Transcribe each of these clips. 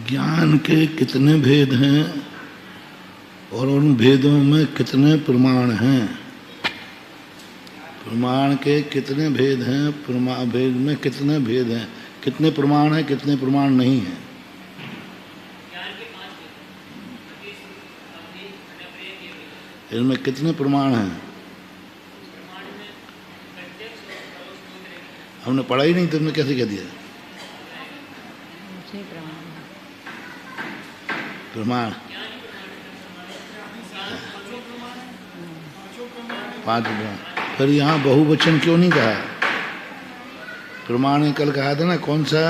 ज्ञान के कितने भेद हैं और उन भेदों में कितने प्रमाण हैं? प्रमाण के कितने भेद हैं, प्रमाण भेद में कितने भेद हैं, कितने प्रमाण हैं, कितने प्रमाण नहीं हैं? इनमें कितने प्रमाण हैं? हमने पढ़ा ही नहीं, तुमने कैसे कह दिया? प्रमाण 5 प्रमाण। फिर यहाँ बहुवचन क्यों नहीं कहा? प्रमाण ने कल कहा था ना, कौन सा?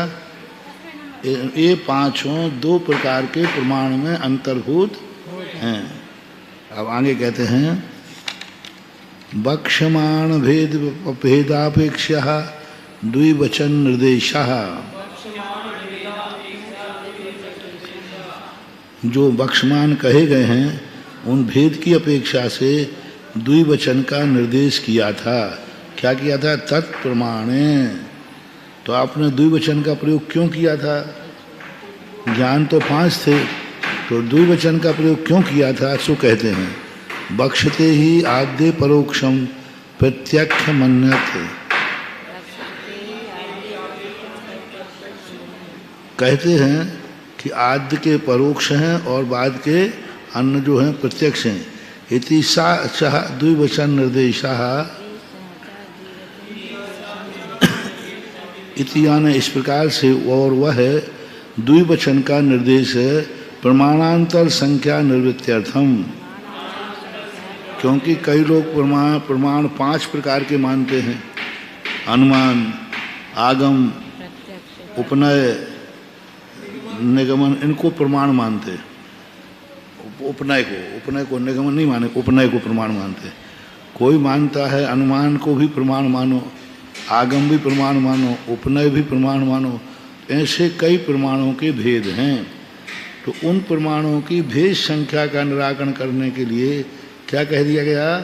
ये पांचों 2 प्रकार के प्रमाण में अंतर्भूत हैं। अब आगे कहते हैं बक्ष्यमाण भेदापेक्षा द्विवचन निर्देशः। जो बक्ष्यमान कहे गए हैं उन भेद की अपेक्षा से द्विवचन का निर्देश किया था। क्या किया था? तत्प्रमाणे। तो आपने द्विवचन का प्रयोग क्यों किया था? ज्ञान तो 5 थे, तो द्विवचन का प्रयोग क्यों किया था? सो कहते हैं बक्ष्यते ही आद्य परोक्षम प्रत्यक्ष मन्यते। कहते हैं कि आद्य के परोक्ष हैं और बाद के अन्य जो हैं प्रत्यक्ष हैं। इति सा द्विवचन निर्देशः। इति यानी इस प्रकार से, और वह द्विवचन का निर्देश है प्रमाणांतर संख्या निवृत्त्यर्थम। क्योंकि कई लोग प्रमाण 5 प्रकार के मानते हैं। अनुमान, आगम, उपनय, निगमन, इनको प्रमाण मानते। उपनय को निगमन नहीं माने, उपनय को प्रमाण मानते। कोई मानता है अनुमान को भी प्रमाण मानो, आगम भी प्रमाण मानो, उपनय भी प्रमाण मानो। ऐसे कई प्रमाणों के भेद हैं। तो उन प्रमाणों की भेद संख्या का निराकरण करने के लिए क्या कह दिया गया?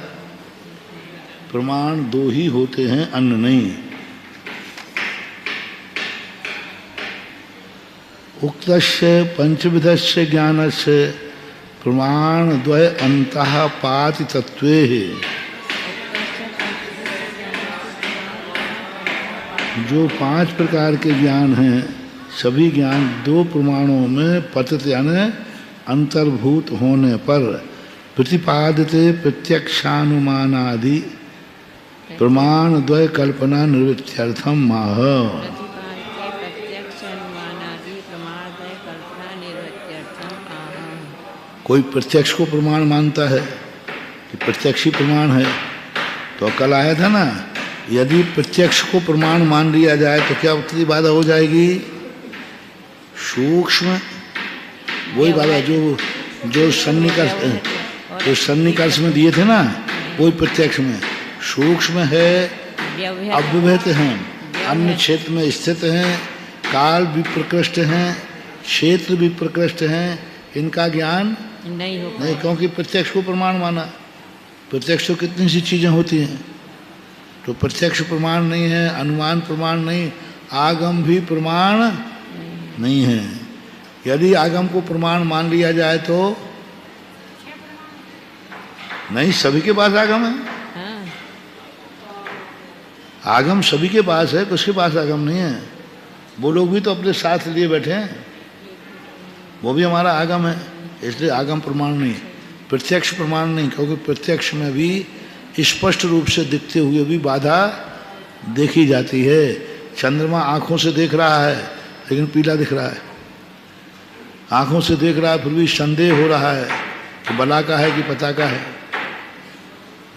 प्रमाण 2 ही होते हैं, अन्य नहीं। उक्तस्य पंचविधस्य ज्ञानस्य प्रमाण द्वय अंतः पाति तत्वे। जो 5 प्रकार के ज्ञान हैं, सभी ज्ञान 2 प्रमाणों में पतित यानी अंतर्भूत होने पर प्रतिपादते प्रत्यक्षानुमानादि प्रमाण द्वय कल्पना निवृत्त्यर्थम माह। कोई प्रत्यक्ष को प्रमाण मानता है कि प्रत्यक्ष ही प्रमाण है, तो कल आया था ना, यदि प्रत्यक्ष को प्रमाण मान लिया जाए तो क्या उत्तरी बाधा हो जाएगी? सूक्ष्म वही बाधा जो सन्निकर्ष में दिए थे ना, वही प्रत्यक्ष में। सूक्ष्म है, अव्यवहित हैं, अन्य क्षेत्र में स्थित हैं, काल भी प्रकृष्ट हैं, क्षेत्र भी प्रकृष्ट हैं, इनका ज्ञान नहीं, क्योंकि प्रत्यक्ष को प्रमाण माना। प्रत्यक्ष तो कितनी सी चीजें होती हैं, तो प्रत्यक्ष प्रमाण नहीं है, अनुमान प्रमाण नहीं, आगम भी प्रमाण नहीं है। यदि आगम को प्रमाण मान लिया जाए तो नहीं, सभी के पास आगम है। हाँ। आगम सभी के पास है, किसके पास आगम नहीं है? वो लोग भी तो अपने साथ लिए बैठे हैं, वो भी हमारा आगम है। इसलिए आगम प्रमाण नहीं, प्रत्यक्ष प्रमाण नहीं, क्योंकि प्रत्यक्ष में भी स्पष्ट रूप से दिखते हुए भी बाधा देखी जाती है। चंद्रमा आंखों से देख रहा है लेकिन पीला दिख रहा है, आंखों से देख रहा है फिर भी संदेह हो रहा है कि बला का है कि पता का है।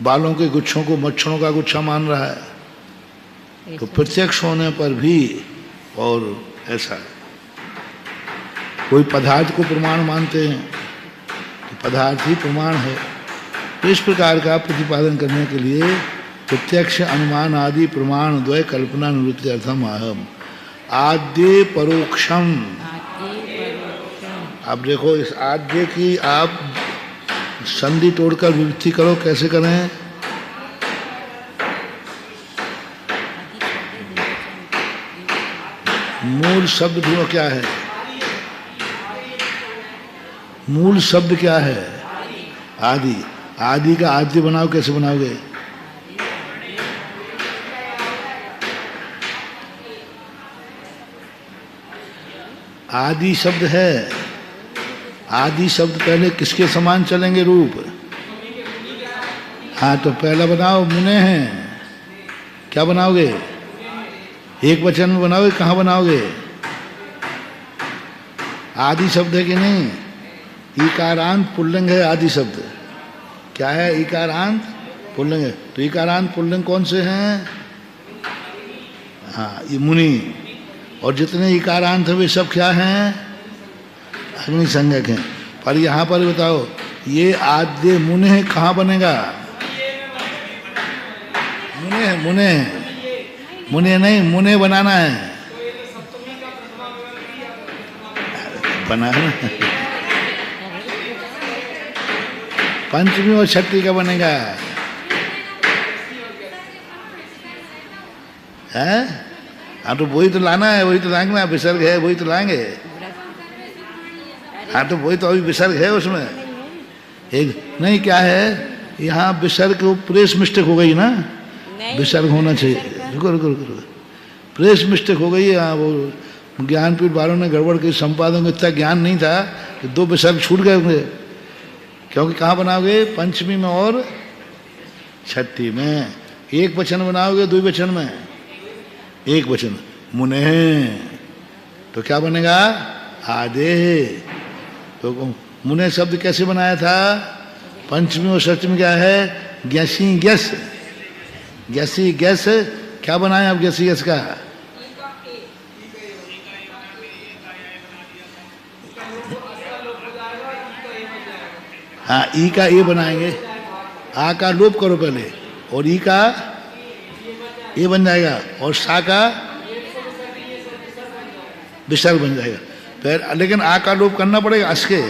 बालों के गुच्छों को मच्छरों का गुच्छा मान रहा है। तो प्रत्यक्ष होने पर भी और ऐसा है। कोई पदार्थ को प्रमाण मानते हैं तो पदार्थ ही प्रमाण है। तो इस प्रकार का प्रतिपादन करने के लिए प्रत्यक्ष अनुमान आदि प्रमाण द्वय कल्पना निवृत्ति अर्थम आहम आद्य परोक्षम। अब देखो इस आद्य की आप संधि तोड़कर विवृत्ति करो, कैसे करें? मूल शब्द ढूंढो, क्या है मूल शब्द? क्या है? आदि। आदि का आद्य बनाओ, कैसे बनाओगे? आदि शब्द है। आदि शब्द पहले किसके समान चलेंगे रूप? हाँ, तो पहला बनाओ मुने हैं। क्या बनाओगे? एक वचन में बनाओगे, कहाँ बनाओगे? आदि शब्द है कि नहीं? इकारांत पुल्लिंग है आदि शब्द। क्या है? इकारांत पुल्लिंग है। तो इकारांत पुल्लिंग कौन से हैं? हाँ, ये मुनि। और जितने इकारांत हैं वे सब क्या हैं? अग्नि संज्ञक हैं। पर यहाँ पर बताओ, ये आद्य मुने है, कहाँ बनेगा? मुने है, मुने है, मुने नहीं, मुने बनाना है। बनाना पंचमी और छठी का बनेगा है? हाँ, तो वही तो लाना है, वही तो लाएंगे ना। विसर्ग है, वही तो लाएंगे। हाँ, तो वही तो अभी विसर्ग है उसमें। एक नहीं, क्या है यहाँ विसर्ग को प्रेस मिस्टेक हो गई ना, विसर्ग होना चाहिए। रुको रुको रुको, प्रेस मिस्टेक हो गई यहाँ। वो ज्ञानपीठ वालों ने गड़बड़ की, संपादन को इतना ज्ञान नहीं था कि दो विसर्ग छूट गए होंगे। क्योंकि कहाँ बनाओगे? पंचमी में और छठी में। एक वचन बनाओगे, दो वचन में एक वचन मुने, तो क्या बनेगा? आधे। तो मुने शब्द कैसे बनाया था? पंचमी और षष्ठी क्या है? गैसी गैस, गैसी गैस। क्या बनाए आप गैसी गैस का? हाँ, ई का ए बनाएंगे। आ का लोप करो पहले, और ई का ए बन जाएगा, और सा का विसर्ग बन जाएगा। फिर लेकिन आ का लोप करना पड़ेगा अस के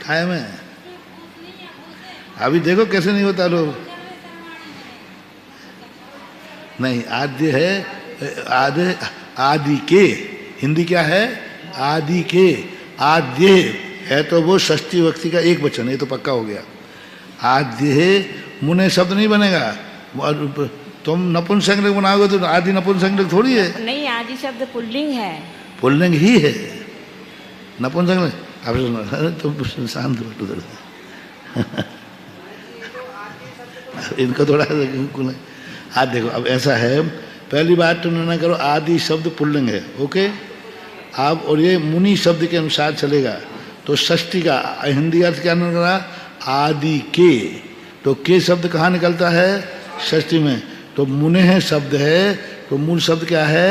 टाइम है। अभी देखो कैसे नहीं होता लोग। नहीं, आद्य है, आद्य आदि के। हिंदी क्या है? आदि के। आद्य है तो वो षष्ठी व्यक्ति का एक वचन, ये तो पक्का हो गया। आद्य है, मुने शब्द नहीं बनेगा। तुम नपुंसकलिंग बनाओगे तो आदि नपुंसकलिंग थोड़ी है। नहीं, आदि शब्द पुल्लिंग है। पुल्लिंग ही है नपुंसकलिंग। अब तुम शांत बैठो उधर। इनको थोड़ा हाँ, देखो अब ऐसा है। पहली बात तो निर्णय करो, आदि शब्द पुल्लिंग है, ओके। अब और ये मुनि शब्द के अनुसार चलेगा। तो षष्ठी का हिंदी अर्थ क्या निकला? आदि के। तो के शब्द कहाँ निकलता है? षष्ठी में। तो मुने है शब्द है, तो मूल शब्द क्या है?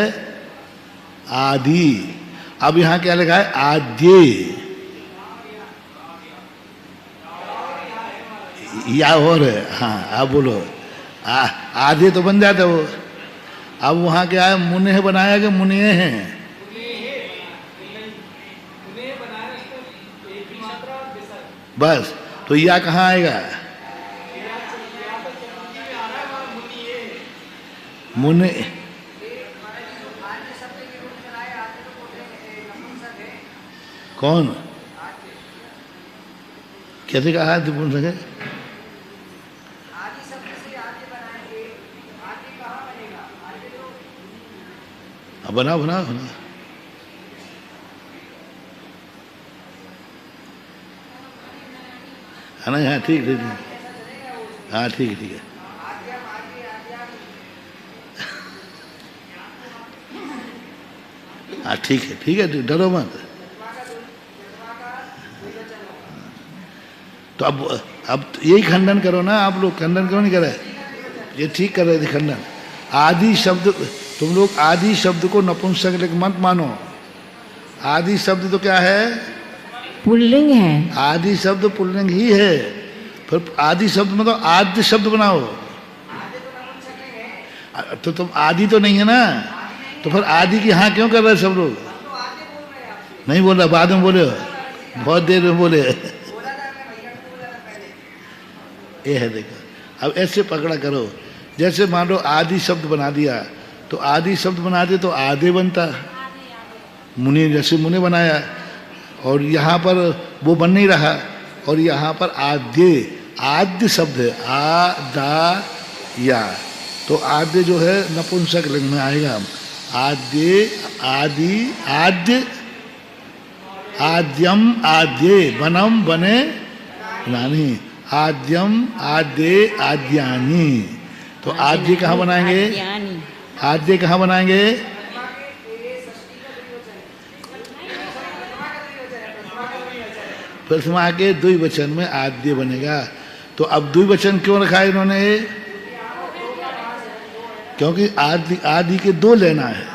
आदि। अब यहाँ क्या लिखा है? आद्य। या और है। हाँ, आप बोलो। आधे तो बन जाता वो। अब वहाँ क्या है? मुने है बनाया कि मुने हैं? बस, तो या कहाँ आएगा? मुने। कौन? कैसे कहा है पुंसक है? बनाओ बनाओ बनाओ। है ना? हाँ ठीक ठीक। हाँ ठीक है ठीक है। हाँ ठीक है डरो मत। तो अब यही खंडन करो ना आप लोग। खंडन क्यों नहीं कर रहे? ये ठीक कर रहे थे खंडन। आदि शब्द, तुम लोग आदि शब्द को नपुंसक लिंग मत मानो। आदि शब्द तो क्या है? पुल्लिंग है। आदि शब्द पुल्लिंग ही है। फिर आदि शब्द में तो आद्य शब्द बनाओ। तो तुम आदि तो नहीं है ना, तो फिर आदि की हाँ क्यों कर रहे सब लोग? नहीं बोल रहा, बाद में बोले, बहुत देर में बोले। ये है देखो। अब ऐसे पकड़ा करो, जैसे मान लो आदि शब्द बना दिया, तो आदि शब्द बना दिया तो आदे बनता। मुनि, जैसे मुनि बनाया, और यहाँ पर वो बन नहीं रहा, और यहाँ पर आद्य, आद्य शब्द है, आदा या, तो आद्य जो है नपुंसक लिंग में आएगा। आद्य, आदि, आद्य, आद्यम, आद्ये, बनम, बने, नानी, आद्यम, आद्ये, आद्यानी। तो आद्य कहाँ बनाएंगे? आद्य कहाँ बनाएंगे? प्रथमा के द्विवचन में आद्य बनेगा। तो अब द्विवचन क्यों रखा है इन्होंने? क्योंकि आदि, आदि के दो लेना है,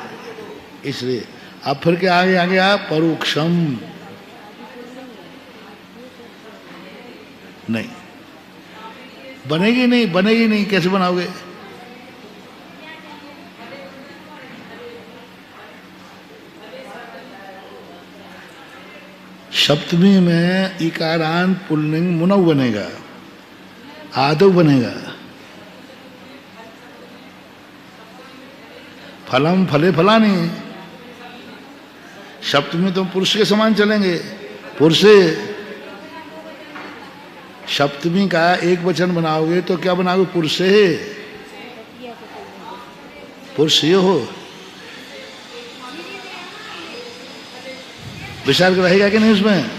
इसलिए। अब फिर के आगे आगे आप परोक्षम नहीं बनेगी, नहीं बनेगी, नहीं कैसे बनाओगे? सप्तमी में इकारांत पुल्लिंग मुनव बनेगा, आदव बनेगा। फलम फले फलानी। सप्तमी तो पुरुष के समान चलेंगे, पुरुषे। सप्तमी का एक वचन बनाओगे तो क्या बनाओगे? पुरुषे, पुरुष हो। विचार रहेगा कि नहीं उसमें?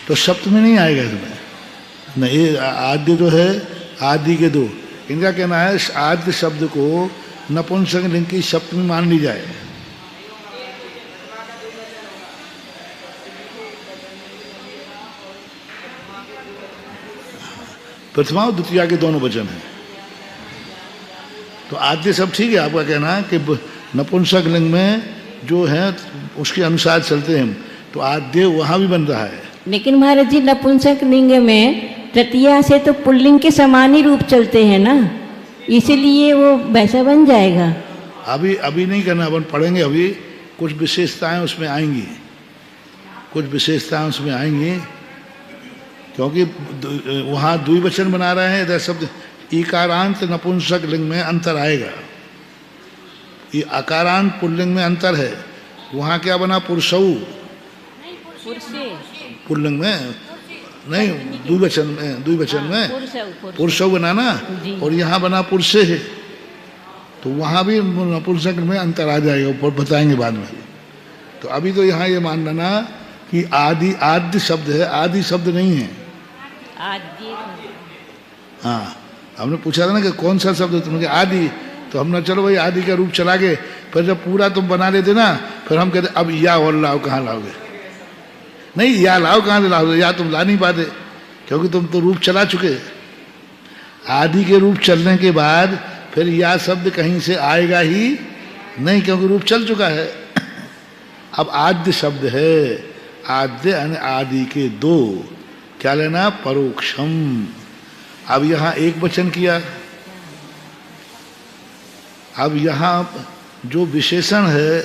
तो सप्तमी नहीं आएगा इसमें। नहीं, ये आद्य जो है, आदि के दो, इनका कहना है आद्य शब्द को नपुंसक लिंग की सप्तमी मान ली जाए। प्रथमा और द्वितीया के दोनों वचन हैं। तो आद्य सब ठीक है आपका कहना कि नपुंसक लिंग में जो है उसके अनुसार चलते हैं, तो आद्य वहां भी बन रहा है। लेकिन महाराज जी नपुंसक लिंग में तृतीया से तो पुल्लिंग के समान ही रूप चलते हैं ना, इसीलिए वो वैसा बन जाएगा। अभी नहीं करना, अपन पढ़ेंगे। अभी कुछ विशेषताएं उसमें आएंगी, कुछ विशेषताएं उसमें आएंगी, क्योंकि वहाँ द्विवचन बना रहे हैं। इधर शब्द इकारांत नपुंसक लिंग में अंतर आएगा, ये अकारांत पुल्लिंग में अंतर है। वहाँ क्या बना? पुरुषऊ, पुल्लिंग में नहीं, द्विवचन में, द्विवचन में पुरुषऊ बना ना, और यहाँ बना पुरुषे है। तो वहाँ भी नपुंसक में अंतर आ जाएगा, ऊपर बताएंगे बाद में। तो अभी तो यहाँ ये मान लेना कि आदि, आद्य शब्द है, आदि शब्द नहीं है। हाँ, हमने पूछा था ना कि कौन सा शब्द है, तुमने आदि, तो हमने चलो भाई आदि का रूप चला गए। फिर जब पूरा तुम बना लेते ना, फिर हम कहते अब या और लाओ, कहाँ लाओगे? नहीं, या लाओ कहाँ से लाओगे? या तुम ला नहीं पाते, क्योंकि तुम तो रूप चला चुके। आदि के रूप चलने के बाद फिर या शब्द कहीं से आएगा ही नहीं, क्योंकि रूप चल चुका है। अब आद्य शब्द है, आद्य यानी आदि के दो, क्या लेना? परोक्षम। अब यहाँ एक वचन किया, अब यहाँ जो विशेषण है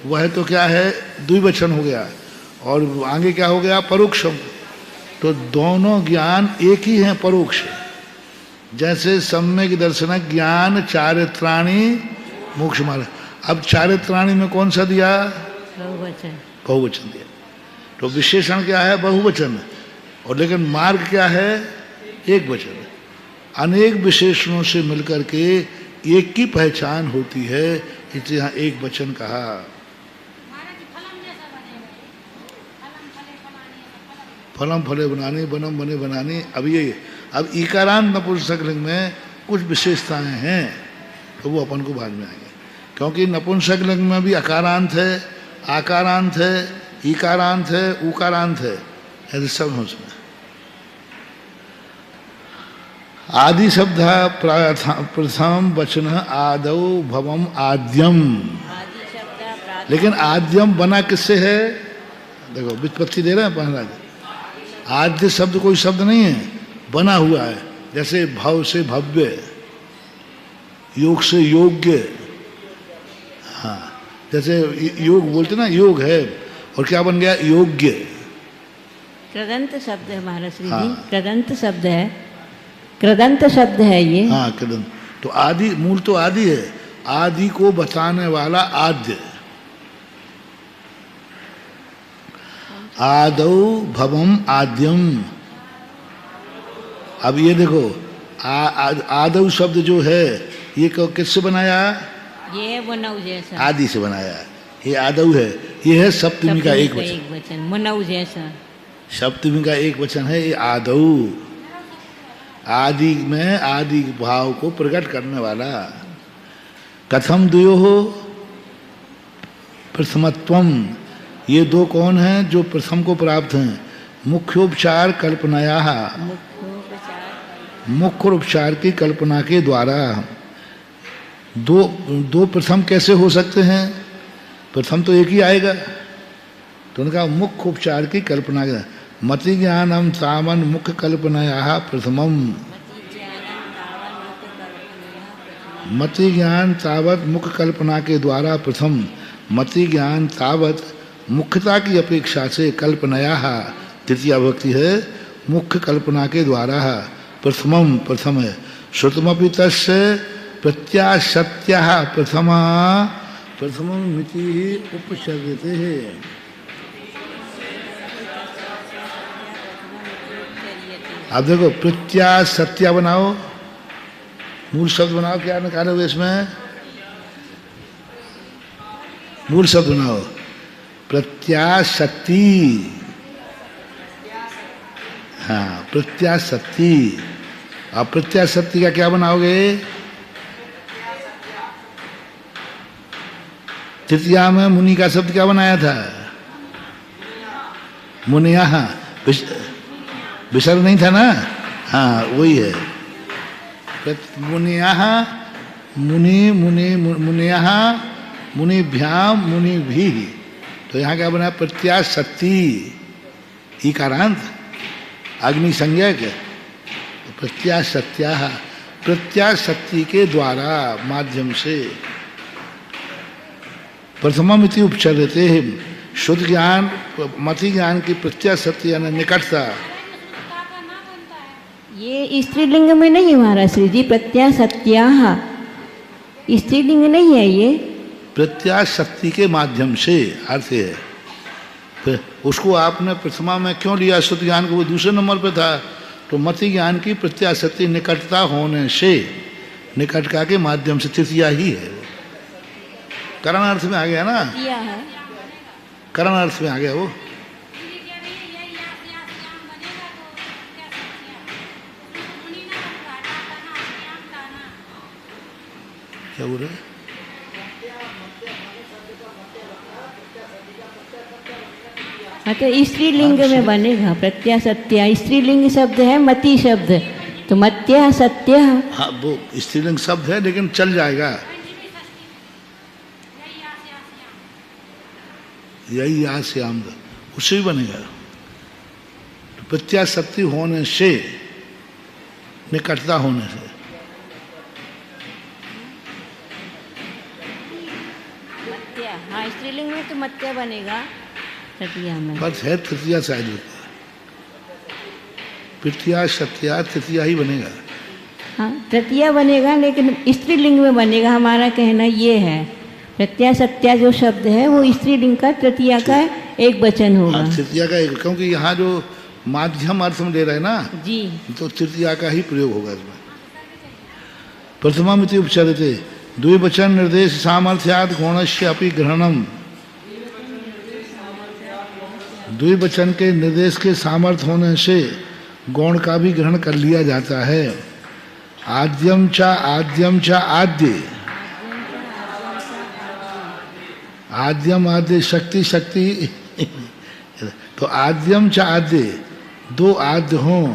वह तो क्या है? द्विवचन हो गया, और आगे क्या हो गया? परोक्षम। तो दोनों ज्ञान एक ही हैं, परोक्ष। जैसे सम्यक दर्शन ज्ञान चारित्राणी मोक्ष मार्ग। अब चारित्राणी में कौन सा दिया? बहुवचन। बहुवचन दिया। तो विशेषण क्या है? बहुवचन। और लेकिन मार्ग क्या है? एक वचन। अनेक विशेषणों से मिलकर के एक की पहचान होती है, इसलिए यहाँ एक वचन कहा। फलम फले बनाने, बनम बने बनाने। अब ईकारांत नपुंसक लिंग में कुछ विशेषताएं हैं, तो वो अपन को बाद में आएंगे। क्योंकि नपुंसक लिंग में भी अकारांत है, आकारांत है, ईकारांत है, उकारांत है, ऐसे सब हैं उसमें। आदि शब्द प्रथम वचन आदौ भवम आद्यम। लेकिन आद्यम बना किससे है? देखो व्युत्पत्ति दे रहे हैं महाराज। आद्य शब्द कोई शब्द नहीं है, बना हुआ है। जैसे भव से भव्य, योग से योग्य। हाँ, जैसे योग बोलते ना, योग है, और क्या बन गया? योग्य। कृदंत शब्द है महाराज श्री जी, कृदंत शब्द है, कृदंत शब्द है ये। हाँ, कृदंत। तो आदि, मूल तो आदि है, आदि को बताने वाला आद्य। आदौ भवम आद्यम। अब ये देखो, आदौ शब्द जो है ये किससे बनाया? ये मनौ जैसा, आदि से बनाया। ये आदौ है, ये है सप्तमी का एक वचन, मनौ जैसा। सप्तमी का एक वचन है ये आदौ। आदि में आदि भाव को प्रकट करने वाला। कथम द्वयो हो प्रथमत्वम। ये दो कौन हैं जो प्रथम को प्राप्त हैं? मुख्योपचार कल्पनाया, मुख्य उपचार की कल्पना के द्वारा। दो प्रथम कैसे हो सकते हैं? प्रथम तो एक ही आएगा। तो उनका मुख्य उपचार की कल्पना। मति ज्ञानम तावन मुख्य कल्पनाया प्रथमम। मति ज्ञान तावत मुख्य कल्पना के द्वारा प्रथम। मति ज्ञान तावत मुख्यता की अपेक्षा से कल्पनाया तृतीया भक्ति है, मुख्य कल्पना के द्वारा प्रथमम, प्रथम है। श्रुतमपि तस्य प्रत्याशत्या प्रथमा प्रथमम मिति उपसर्गते है। अब देखो, प्रत्याशत्या बनाओ, मूल शब्द बनाओ। क्या निकालोगे इसमें? मूल शब्द बनाओ, प्रत्याशक्ति। हाँ, प्रत्याशक्ति। अब प्रत्याशक्ति का क्या बनाओगे? तृतीया में मुनि का शब्द क्या बनाया था? मुनिया। विसर्ग नहीं था ना? हाँ, वही है। मुनिया, मुनि, मुनि, मुनिया, मुनिभ्याम, मुनि भी। तो यहाँ क्या बना? प्रत्याशक्ति। ईकारांत, अग्नि संज्ञक। प्रत्याशक्त्या, प्रत्याशक्ति के द्वारा, माध्यम से। प्रथमम इति उपचर्यते। शुद्ध ज्ञान, मति ज्ञान की प्रत्याशक्ति यानी निकटता। ये स्त्रीलिंग में नहीं है महाराज श्री जी, प्रत्याशक्त्या स्त्रीलिंग नहीं है ये। प्रत्याशक्ति के माध्यम से अर्थ है। फिर उसको आपने प्रथमा में क्यों लिया? शुद्ध ज्ञान को वो दूसरे नंबर पे था। तो मति ज्ञान की प्रत्याशक्ति निकटता होने से, निकटता के माध्यम से, तृतीया ही है। करण अर्थ में आ गया ना? करण अर्थ में आ गया वो। क्या बोल रहे? हाँ, तो स्त्रीलिंग में बनेगा प्रत्याशत्या। स्त्रीलिंग शब्द है, मति शब्द, तो मत्या सत्या। हाँ, वो स्त्रीलिंग शब्द है, लेकिन चल जाएगा। यही आश्याम, उससे भी बनेगा। तो प्रत्याशक्ति होने से, निकटता होने से। हाँ, स्त्रीलिंग में तो मत्या बनेगा तृतीया में। बस है तृतीया शायद होता है। प्रत्या सत्या तृतीया ही बनेगा। हाँ, तृतीया बनेगा, लेकिन स्त्रीलिंग में बनेगा। हमारा कहना ये है, प्रत्या सत्या जो शब्द है वो स्त्रीलिंग का तृतीया का एक वचन होगा। तृतीया का एक, क्योंकि यहाँ जो माध्यम अर्थ में ले रहे हैं ना, जी तो तृतीया का ही प्रयोग होगा इसमें। प्रथमामिति उपचर्यते, द्विवचन निर्देश सामर्थ्यात् गौणस्य अपि ग्रहणम। द्विवचन के निर्देश के सामर्थ्य होने से गौण का भी ग्रहण कर लिया जाता है। आद्यम च आद्य, आद्यम आद्य शक्ति शक्ति तो आद्यम च आद्य, दो आद्य हों,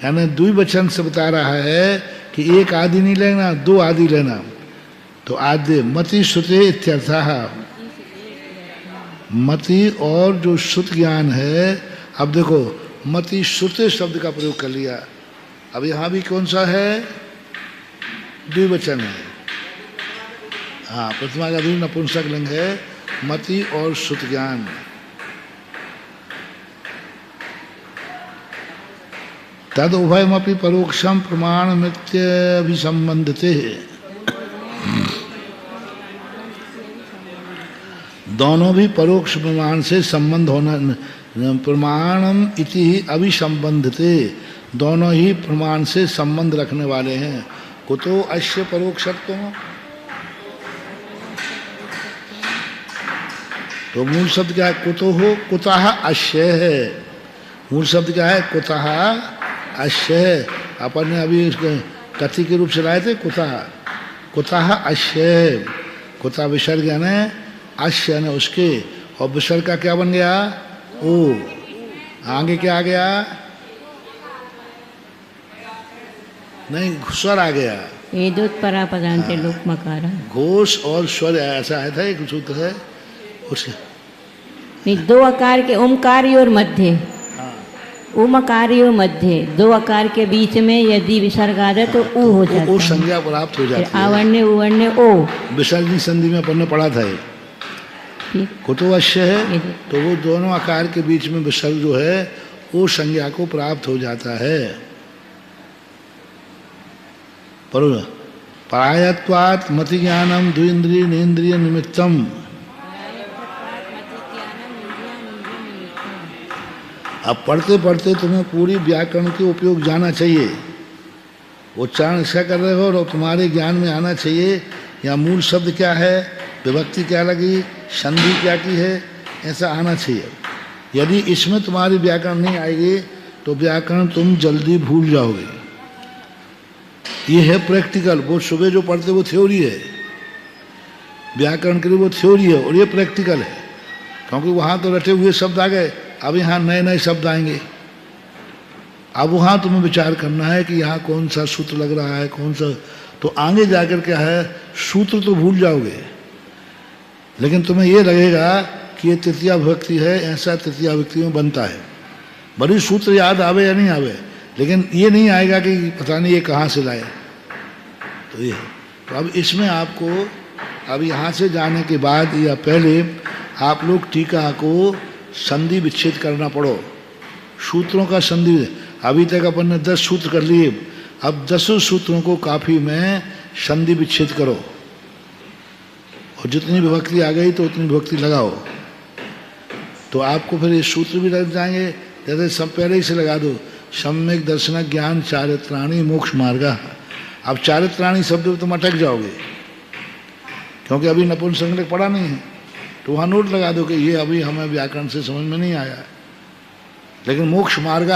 यानी द्विवचन से बता रहा है कि एक आदि नहीं लेना, दो आदि लेना। तो आद्य मति श्रुते इत्यर्थः, मति और जो श्रुत ज्ञान है। अब देखो मति श्रुते शब्द का प्रयोग कर लिया। अब यहाँ भी कौन सा है? द्विवचन है। हाँ, प्रथमा का भी नपुंसक लिंग है, मति और श्रुत ज्ञान। तद उभयमपि परोक्षम प्रमाणमित्य अभिसंबंधते, दोनों भी परोक्ष प्रमाण से संबंध होना, प्रमाणम इति अभिसंबंधते, दोनों ही प्रमाण से संबंध रखने वाले हैं। कुतो अस्य परोक्षत्व, तो मूल शब्द क्या है? कुतो हो, कुतः अस्य है। मूल शब्द क्या है? कुतः अस्य है। अपन ने अभी कथी के रूप से लाए थे, कुतः, कुतः अस्य। कुतः विसर्ग यानी अस्य यानी उसके, और विसर्ग का क्या बन गया? ओ। आगे क्या आ गया? नहीं, स्वर आ गया। परापदान्ते लोक मकारा, घोष और स्वर ऐसा आया था, एक सूत्र है उसके। नहीं, दो आकार के ओमकारी और मध्य, ओमकारी और मध्य, दो आकार के बीच में यदि विसर्ग आ जाए तो ऊ हो जाता है। ओ संज्ञा प्राप्त हो जाती है। आवण्य उवर्ण्य ओ, विसर्जनी संधि में अपन ने पढ़ा था। कुतो अश्य है, तो वो दोनों आकार के बीच में विसर्ग जो है वो संज्ञा को प्राप्त हो जाता है। पर परायत्वात् मति ज्ञानम द्विन्द्रिय नेन्द्रिय निमित्तम, अब पढ़ते पढ़ते तुम्हें पूरी व्याकरण के उपयोग जाना चाहिए। उच्चारण ऐसा कर रहे हो और तुम्हारे ज्ञान में आना चाहिए या मूल शब्द क्या है, विभक्ति क्या लगी, संधि क्या की है, ऐसा आना चाहिए। यदि इसमें तुम्हारी व्याकरण नहीं आएगी तो व्याकरण तुम जल्दी भूल जाओगे। ये है प्रैक्टिकल। वो सुबह जो पढ़ते वो थ्योरी है, व्याकरण के लिए वो थ्योरी है, और ये प्रैक्टिकल है। क्योंकि वहाँ तो रटे हुए शब्द आ गए, अब यहाँ नए नए शब्द आएंगे। अब वहाँ तुम्हें विचार करना है कि यहाँ कौन सा सूत्र लग रहा है, कौन सा, तो आगे जाकर क्या है, सूत्र तो भूल जाओगे, लेकिन तुम्हें ये लगेगा कि ये तृतीया विभक्ति है, ऐसा तृतीया विभक्ति में बनता है। बड़ी सूत्र याद आवे या नहीं आवे, लेकिन ये नहीं आएगा कि पता नहीं ये कहाँ से लाए। तो ये, तो अब इसमें आपको अब यहाँ से जाने के बाद या पहले आप लोग टीका को संधि विच्छेद करना पड़ो, सूत्रों का संधि। अभी तक अपन ने 10 सूत्र कर लिए, अब 10 सूत्रों को काफी में संधि विच्छेद करो, और जितनी विभक्ति आ गई तो उतनी विभक्ति लगाओ, तो आपको फिर ये सूत्र भी लग जाएंगे। जैसे सब पहले ही से लगा दो, सम्यक दर्शन ज्ञान चारित्राणी मोक्ष मार्ग। अब चारित्राणी शब्द में तुम अटक जाओगे, क्योंकि अभी नपुंसकलिंग पढ़ा नहीं है, तो वहाँ नोट लगा दो कि ये अभी हमें व्याकरण से समझ में नहीं आया। लेकिन मोक्ष मार्ग,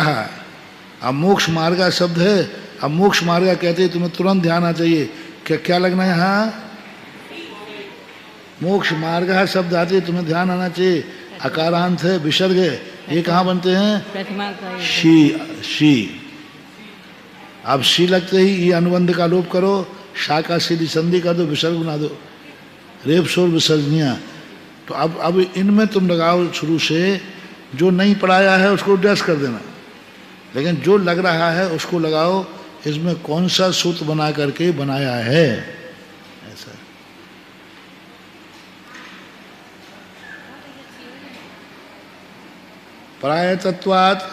अब मोक्ष मार्ग शब्द है। अब मोक्ष मार्ग कहते हैं, तुम्हें तुरंत ध्यान आना चाहिए क्या क्या लगना है यहाँ, मोक्ष मार्ग शब्द आते हैं, तुम्हें ध्यान आना चाहिए। अकारांत है, विसर्ग है, ये कहाँ बनते हैं? She, she. अब शी लगते ही ये अनुबंध का लोप करो, शा का सीधी संधि कर दो, विसर्ग बना दो, रेप शोर विसर्जनिया। तो अब इनमें तुम लगाओ शुरू से, जो नहीं पढ़ाया है उसको डैश कर देना, लेकिन जो लग रहा है उसको लगाओ। इसमें कौन सा सूत्र बना करके बनाया है, ऐसा। परायतत्वात्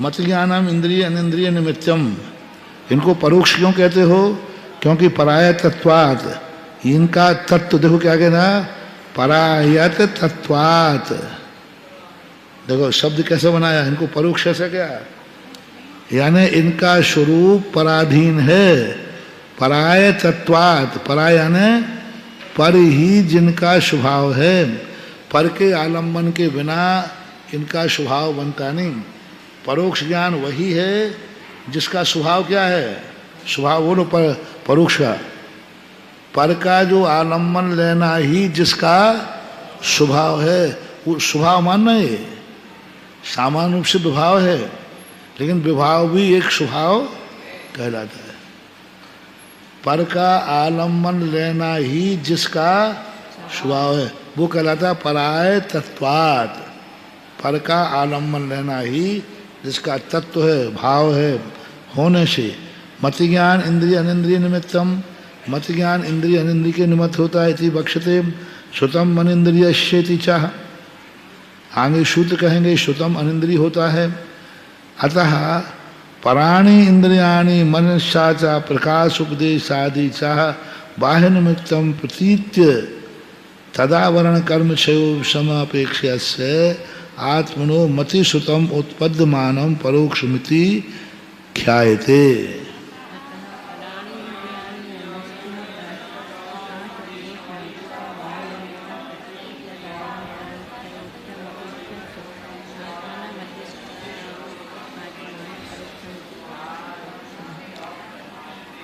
मत ज्ञानम इंद्रिय अनिंद्रिय निमित्तम। इनको परोक्ष क्यों कहते हो? क्योंकि परायतत्वात्, इनका तत्व देखो क्या कहना, परायत तत्वात्, देखो शब्द कैसे बनाया, इनको परोक्ष से क्या, यानी इनका स्वरूप पराधीन है, पराय तत्वात्, पराय यानी पर ही जिनका स्वभाव है, पर के आलम्बन के बिना इनका स्वभाव बनता नहीं। परोक्ष ज्ञान वही है जिसका स्वभाव क्या है, स्वभाव बोलो पर परोक्ष का, पर का जो आलम्बन लेना ही जिसका स्वभाव है, वो स्वभाव मानना है, सामान्य रूप से विभाव है, लेकिन विभाव भी एक स्वभाव कहलाता है। पर का आलम्बन लेना ही जिसका स्वभाव है वो कहलाता है पराय तत्वात्। पर का आलम्बन लेना ही जिसका तत्व है, भाव है, होने से। मति ज्ञान इंद्रिय अनिंद्रिय निमित्तम, मति ज्ञान इंद्रिय अनिंद्रिय के निमित्त होता है। इति बक्षते श्रुतम अनिंद्रियश्चेति चाह, आगे सूत्र कहेंगे श्रुतम अनिंद्रिय होता है। अतः पराणी इंद्रियाणि मनश्चाचा प्रकाश उपदेशादि चाह बाह्य निमित्तम प्रतीत्य तदावरण कर्म क्षयो समापेक्ष्य से आत्मनो मति श्रुतम उत्पद्यमानम परोक्षमिति ख्यायते।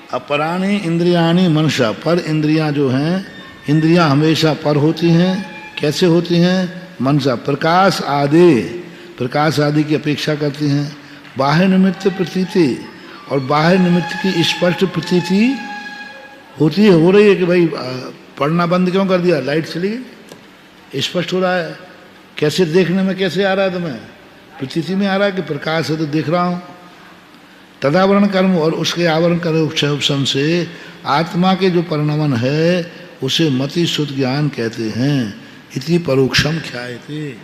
अपराणी इंद्रियाणी मनसा, पर इंद्रियां जो हैं, इंद्रियां हमेशा पर होती हैं। कैसे होती हैं, मनसा प्रकाश आदि, प्रकाश आदि की अपेक्षा करती हैं। बाह्य निमित्त प्रतीति, और बाह्य निमित्त की स्पष्ट प्रतीति होती है, हो रही है कि भाई पढ़ना बंद क्यों कर दिया, लाइट चली गई, स्पष्ट हो रहा है। कैसे देखने में कैसे आ रहा है तुम्हें, प्रतीति में आ रहा है कि प्रकाश है तो देख रहा हूँ। तदावरण कर्म, और उसके आवरण कर्म उपशम से आत्मा के जो परिणमन है उसे मति शुद्ध ज्ञान कहते हैं। इति परोक्षम ख्यायते,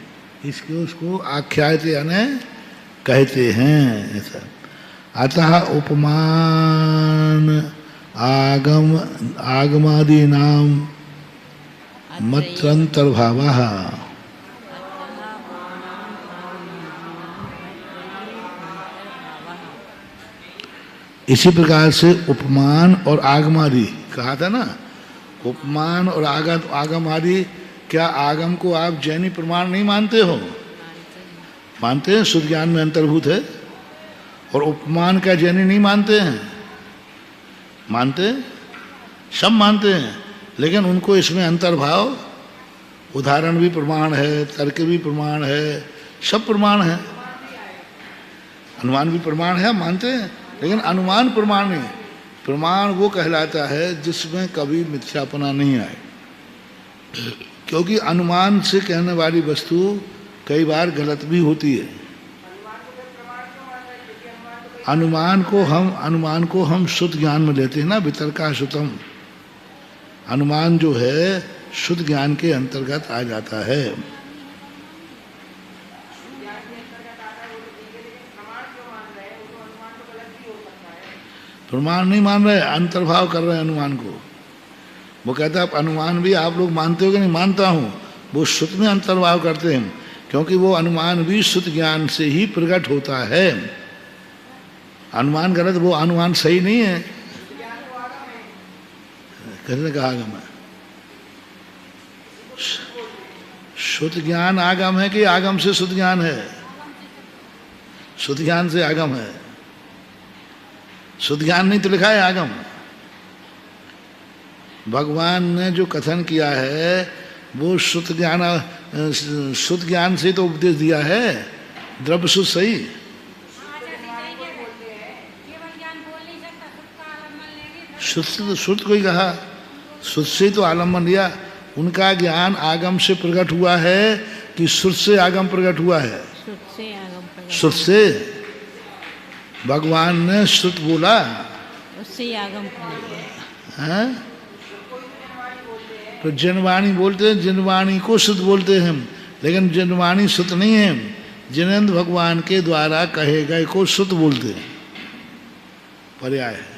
इसके उसको आख्यायते यानी कहते हैं ऐसा। अतः उपमान आगम आगमादि नाम मत्रंतर्भावः, इसी प्रकार से उपमान और आगम आदि कहा था ना, उपमान और आगम आदि, क्या आगम को आप जैनी प्रमाण नहीं मानते हो, मानते हैं, शुद्ध ज्ञान में अंतर्भूत है। और उपमान क्या जैनी नहीं मानते हैं, मानते हैं, सब मानते हैं, लेकिन उनको इसमें अंतर्भाव, उदाहरण भी प्रमाण है, तर्क भी प्रमाण है, सब प्रमाण है, अनुमान भी प्रमाण है, मानते हैं, लेकिन अनुमान प्रमाण नहीं। प्रमाण वो कहलाता है जिसमें कभी मिथ्यापना नहीं आए, क्योंकि अनुमान से कहने वाली वस्तु कई बार गलत भी होती है। अनुमान को हम शुद्ध ज्ञान में लेते हैं ना, वितर्का श्रुतम, अनुमान जो है शुद्ध ज्ञान के अंतर्गत आ जाता है। प्रमाण नहीं मान रहे, अंतर्भाव कर रहे हैं अनुमान को। वो कहता है अनुमान भी आप लोग मानते हो कि नहीं, मानता हूँ, वो शुद्ध में अंतर्भाव करते हैं, क्योंकि वो अनुमान भी शुद्ध ज्ञान से ही प्रकट होता है। अनुमान गलत, वो अनुमान सही नहीं है, कहने का आगम है। शुद्ध ज्ञान आगम है कि आगम से शुद्ध ज्ञान है, शुद्ध ज्ञान से आगम है, शुद्ध ज्ञान नहीं तो लिखा है आगम। भगवान ने जो कथन किया है वो शुद्ध ज्ञान से तो उपदेश दिया है, द्रव्य शुद्ध सही। शुद्ध को ही कहा, शुद्ध से तो आलम्बन लिया। उनका ज्ञान आगम से प्रकट हुआ है कि शुद्ध से आगम प्रकट हुआ है, शुद्ध से। भगवान ने शुद्ध बोला, उससे आगम है। तो जनवाणी बोलते हैं, जनवाणी को शुद्ध बोलते हैं, लेकिन जनवाणी शुद्ध नहीं है, जिनेंद्र भगवान के द्वारा कहे गए को शुद्ध बोलते हैं, पर्याय है।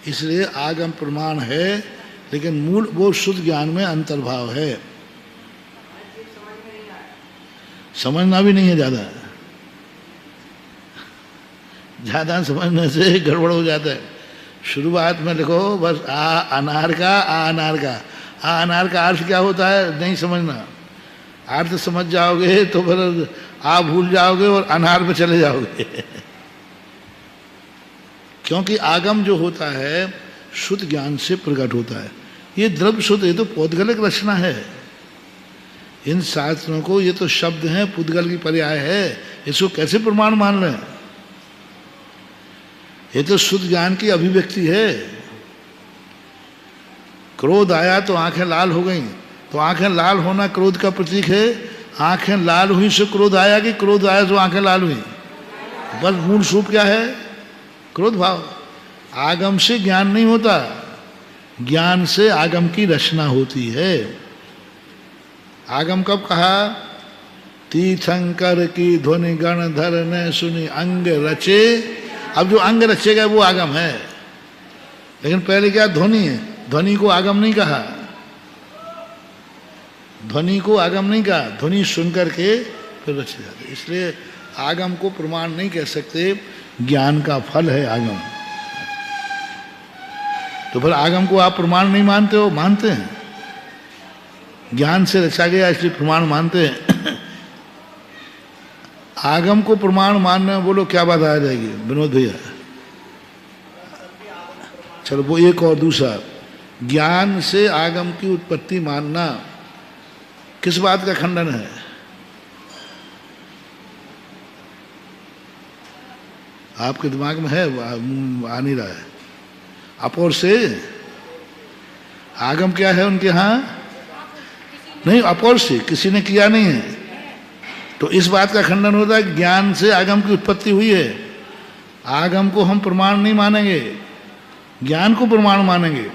इसलिए आगम प्रमाण है, लेकिन मूल वो शुद्ध ज्ञान में अंतर्भाव है। समझना भी नहीं है ज़्यादा, ज़्यादा समझने से गड़बड़ हो जाता है। शुरुआत में लिखो बस आ अनार का, आ अनार का, आ अनार का अर्थ क्या होता है नहीं समझना, अर्थ समझ जाओगे तो फिर आ भूल जाओगे और अनार पे चले जाओगे। क्योंकि आगम जो होता है शुद्ध ज्ञान से प्रकट होता है। ये द्रव्य शुद्ध, ये तो पौद्गलिक रचना है। इन शास्त्रों को, ये तो शब्द हैं, पुद्गल की पर्याय है, इसको कैसे प्रमाण मान रहे हैं? ये तो शुद्ध ज्ञान की अभिव्यक्ति है। क्रोध आया तो आंखें लाल हो गई, तो आंखें लाल होना क्रोध का प्रतीक है। आंखें लाल हुई से क्रोध आया कि क्रोध आया तो आंखें लाल हुई? बस मूल स्वरूप क्या है? क्रोध भाव। आगम से ज्ञान नहीं होता, ज्ञान से आगम की रचना होती है। आगम कब कहा? तीर्थंकर की ध्वनि गणधर ने सुनी अंग रचे। अब जो अंग रचेगा वो आगम है, लेकिन पहले क्या ध्वनि है, ध्वनि को आगम नहीं कहा, ध्वनि को आगम नहीं कहा, ध्वनि सुन करके फिर रचे जाते। इसलिए आगम को प्रमाण नहीं कह सकते, ज्ञान का फल है आगम। तो फिर आगम को आप प्रमाण नहीं मानते हो? मानते हैं, ज्ञान से रचा गया इसलिए प्रमाण मानते हैं। आगम को प्रमाण मानने में बोलो क्या बात आ जाएगी विनोद भैया? चलो वो एक और दूसरा, ज्ञान से आगम की उत्पत्ति मानना किस बात का खंडन है? आपके दिमाग में है? आ नहीं रहा है। अपोर से आगम क्या है उनके यहाँ? नहीं, अपोर से किसी ने किया नहीं है। तो इस बात का खंडन होता है ज्ञान से आगम की उत्पत्ति हुई है। आगम को हम प्रमाण नहीं मानेंगे, ज्ञान को प्रमाण मानेंगे।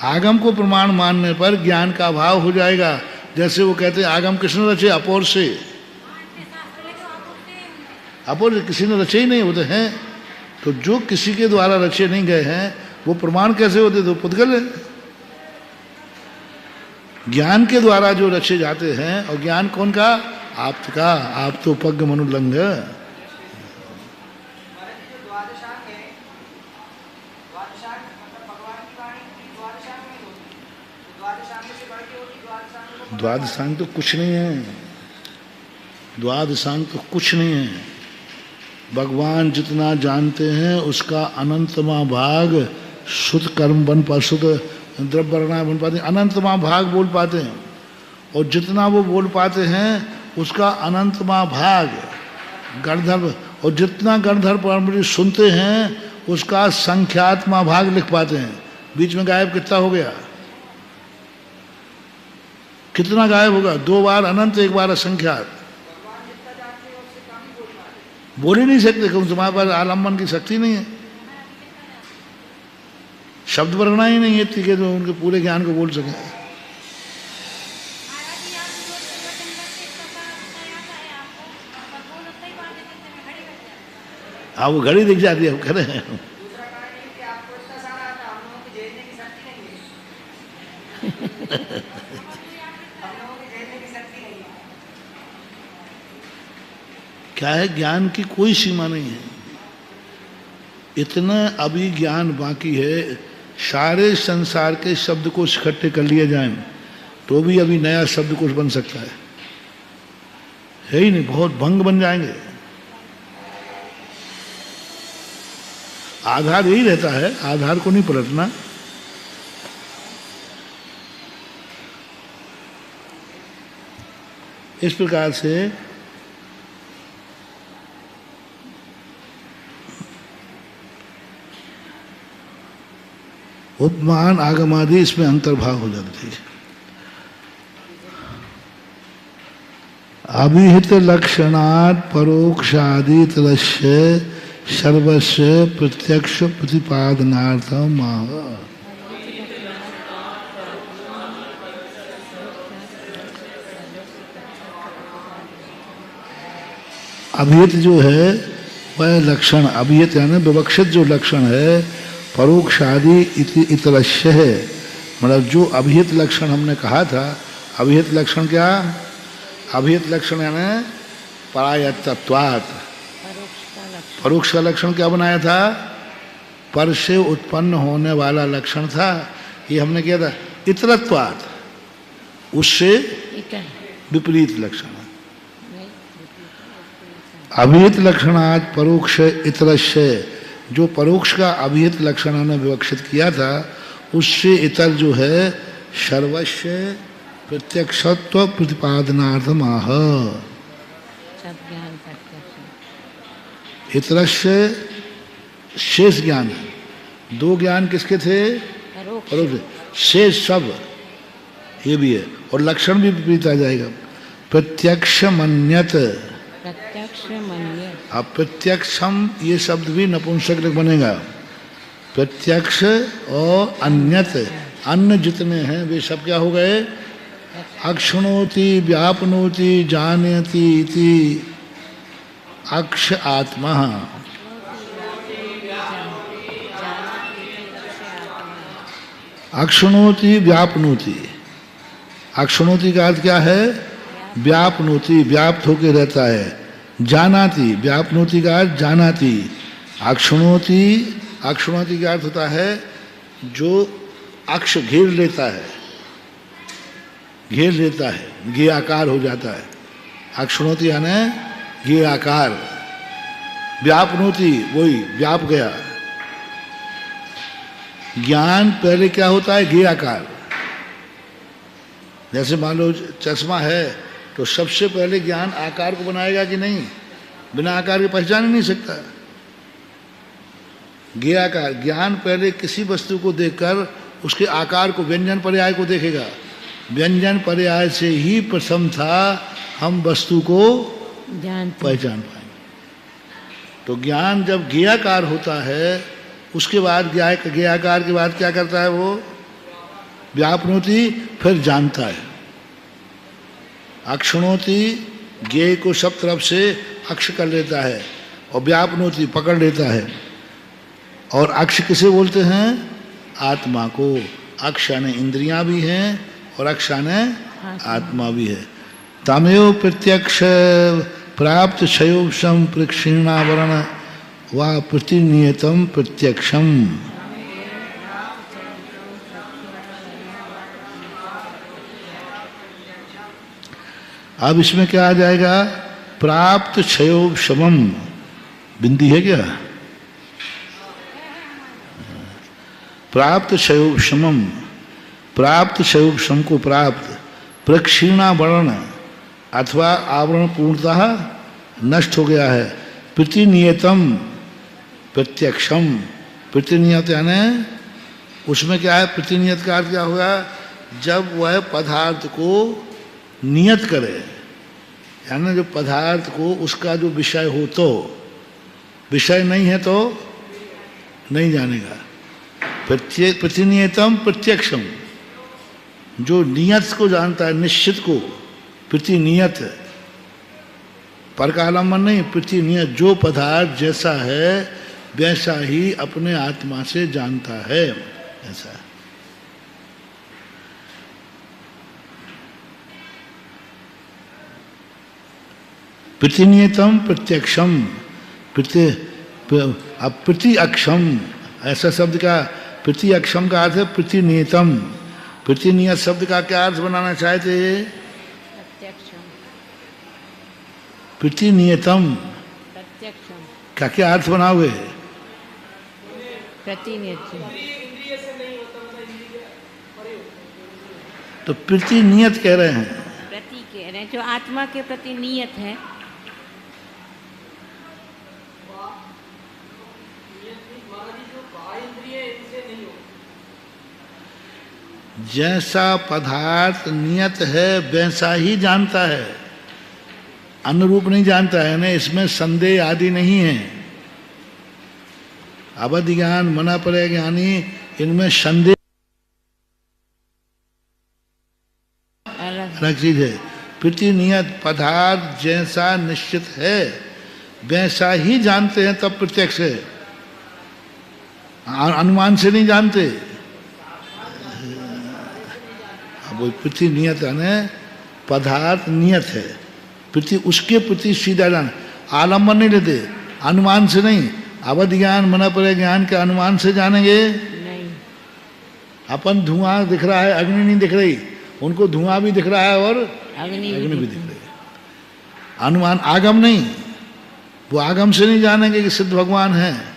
आगम को प्रमाण मानने पर ज्ञान का अभाव हो जाएगा। जैसे वो कहते हैं आगम किसने रचे? अपोर से। अपोर से किसी ने रचे ही नहीं होते हैं। तो जो किसी के द्वारा रचे नहीं गए हैं वो प्रमाण कैसे होते? तो पुद्गल है। ज्ञान के द्वारा जो रचे जाते हैं, और ज्ञान कौन का? आपका। आप तो पग मनुलंघ। द्वादशांग तो कुछ नहीं है, द्वादशांग तो कुछ नहीं है। भगवान जितना जानते हैं उसका अनंतमा भाग शुद्ध कर्म बन पा, शुद्ध द्रव्य बन पाते हैं, अनंतमा भाग बोल पाते हैं। और जितना वो बोल पाते हैं उसका अनंतमा भाग गणधर्व, और जितना गणधर्व परमृत सुनते हैं उसका संख्यात्मा भाग लिख पाते हैं। बीच में गायब कितना हो गया? कितना गायब होगा? 2 बार अनंत, 1 बार असंख्यात। बोल ही नहीं सकते क्योंकि तुम्हारे पास आलम्बन की शक्ति नहीं है, शब्द वर्णना ही नहीं है कि जो उनके पूरे ज्ञान को बोल सके। हाँ, वो घड़ी दिख जाती है, कह रहे हैं। क्या है? ज्ञान की कोई सीमा नहीं है। इतना अभी ज्ञान बाकी है, सारे संसार के शब्द को इकट्ठे कर लिए जाएं तो भी अभी नया शब्द कुछ बन सकता है ही नहीं, बहुत भंग बन जाएंगे। आधार यही रहता है, आधार को नहीं पलटना। इस प्रकार से उपमान आगमादि इसमें अंतर्भाव हो जाती है। अभिहित लक्षणात् परोक्षादि तदस्य सर्वस्य प्रत्यक्ष प्रतिपादनार्थम आह। अभिहित जो है वह लक्षण, अभिहित यानी विवक्षित जो लक्षण है, परोक्षादि इतरस्य है। मतलब जो अभिहित लक्षण हमने कहा था, अभिहित लक्षण क्या? अभिहित लक्षण यानी परायत्तत्वात्। परोक्ष का लक्षण। परोक्ष का लक्षण क्या बनाया था? पर से उत्पन्न होने वाला लक्षण था। ये हमने किया था इतरत्वात्, उससे इतर विपरीत लक्षण। नहीं, अभिहित लक्षणात् परोक्ष इतरस्य, जो परोक्ष का अभिहित लक्षण ने विवक्षित किया था, उससे इतर जो है सर्वस्व प्रत्यक्षत्व प्रतिपादनार्थम आह। सब ज्ञान प्रत्यक्ष। इतरस्य शेष ज्ञान, दो ज्ञान किसके थे? परोक्ष परोक्ष। शेष सब ये भी है, और लक्षण भी विपरीत आ जाएगा। प्रत्यक्ष मन्यत, प्रत्यक्ष मन्य। अब प्रत्यक्षम ये शब्द भी नपुंसक बनेगा। प्रत्यक्ष और अन्यत, अन्य जितने हैं वे सब क्या हो गए? अक्षुणोति व्यापनोति जानयति इति अक्ष आत्मा। अक्षुणोति व्यापनोति, अक्षुणोति का अर्थ क्या है? व्यापनोति, व्याप्त होकर रहता है। जानाति, व्यापनोति का अर्थ जानाति। अक्षुणोति, अक्षुणोति का अर्थ होता है जो अक्ष घेर लेता है, घेर लेता है, गे आकार हो जाता है। अक्षुणोति यानी गे आकार। व्यापनोति वही व्याप गया। ज्ञान पहले क्या होता है? गे आकार। जैसे मान लो चश्मा है तो सबसे पहले ज्ञान आकार को बनाएगा कि नहीं? बिना आकार के पहचान ही नहीं सकता। गे आकार, ज्ञान पहले किसी वस्तु को देखकर उसके आकार को, व्यंजन पर्याय को देखेगा। व्यंजन पर्याय से ही प्रथम था हम वस्तु को पहचान पाएंगे। तो ज्ञान जब ज्ञाकार होता है, उसके बाद ज्ञाकार के बाद क्या करता है? वो व्यापनोति, फिर जानता है। अक्षुणोति, ज्ञेय को सब तरफ से अक्ष कर लेता है, और व्यापनोति पकड़ लेता है। और अक्ष किसे बोलते हैं? आत्मा को। अक्ष यानी इंद्रियां भी हैं और अक्ष यानी आत्मा भी है। तमेव प्रत्यक्ष प्राप्त क्षयोपम प्रक्षीणावरण व प्रतिनियतम प्रत्यक्षम। अब इसमें क्या आ जाएगा? प्राप्त क्षयोपशमम। बिंदी है क्या? प्राप्त क्षयोपशमम, प्राप्त क्षयोपशम को प्राप्त। प्रक्षीणावरण अथवा आवरण पूर्णतः नष्ट हो गया है। प्रतिनियतम प्रत्यक्षम, प्रतिनियत यानी उसमें क्या है? प्रतिनियत का अर्थ क्या होगा? जब वह पदार्थ को नियत करे, यानी जो पदार्थ को उसका जो विषय हो, तो विषय नहीं है तो नहीं जानेगा। प्रतिनियतम प्रत्यक्षम, जो नियत को जानता है, निश्चित को। प्रतिनियत पर का आलम्बन नहीं, प्रतिनियत, जो पदार्थ जैसा है वैसा ही अपने आत्मा से जानता है, ऐसा। प्रतिनियतम प्रत्यक्षम, प्रति अक्षम, ऐसा शब्द का प्रति अक्षम का अर्थ है प्रतिनियतम। प्रतिनियत शब्द का क्या अर्थ बनाना चाहते हैं? प्रतिनियतम, प्रत्यक्षम। क्या क्या अर्थ बनाओगे? प्रतिनियत, तो प्रतिनियत कह रहे हैं। प्रति कह रहे हैं, जो आत्मा के प्रति नियत है। जैसा पदार्थ नियत है वैसा ही जानता है, अनुरूप नहीं जानता है ना। इसमें संदेह आदि नहीं है। अवध ज्ञान, मना परे ज्ञानी, इनमें संदेह अलग चीज है। प्रतिनियत पदार्थ जैसा निश्चित है वैसा ही जानते हैं, तब प्रत्यक्ष है। अनुमान से नहीं जानते। अब वो प्रतिनियत यानी पदार्थ नियत है, प्रति उसके प्रति सीधा जान, आलम्बन नहीं लेते, अनुमान से नहीं। अवध ज्ञान मन पर ज्ञान के अनुमान से जानेंगे नहीं। अपन धुआं दिख रहा है, अग्नि नहीं दिख रही, उनको धुआं भी दिख रहा है और अग्नि भी दिख रही है। अनुमान, आगम नहीं, वो आगम से नहीं जानेंगे कि सिद्ध भगवान है।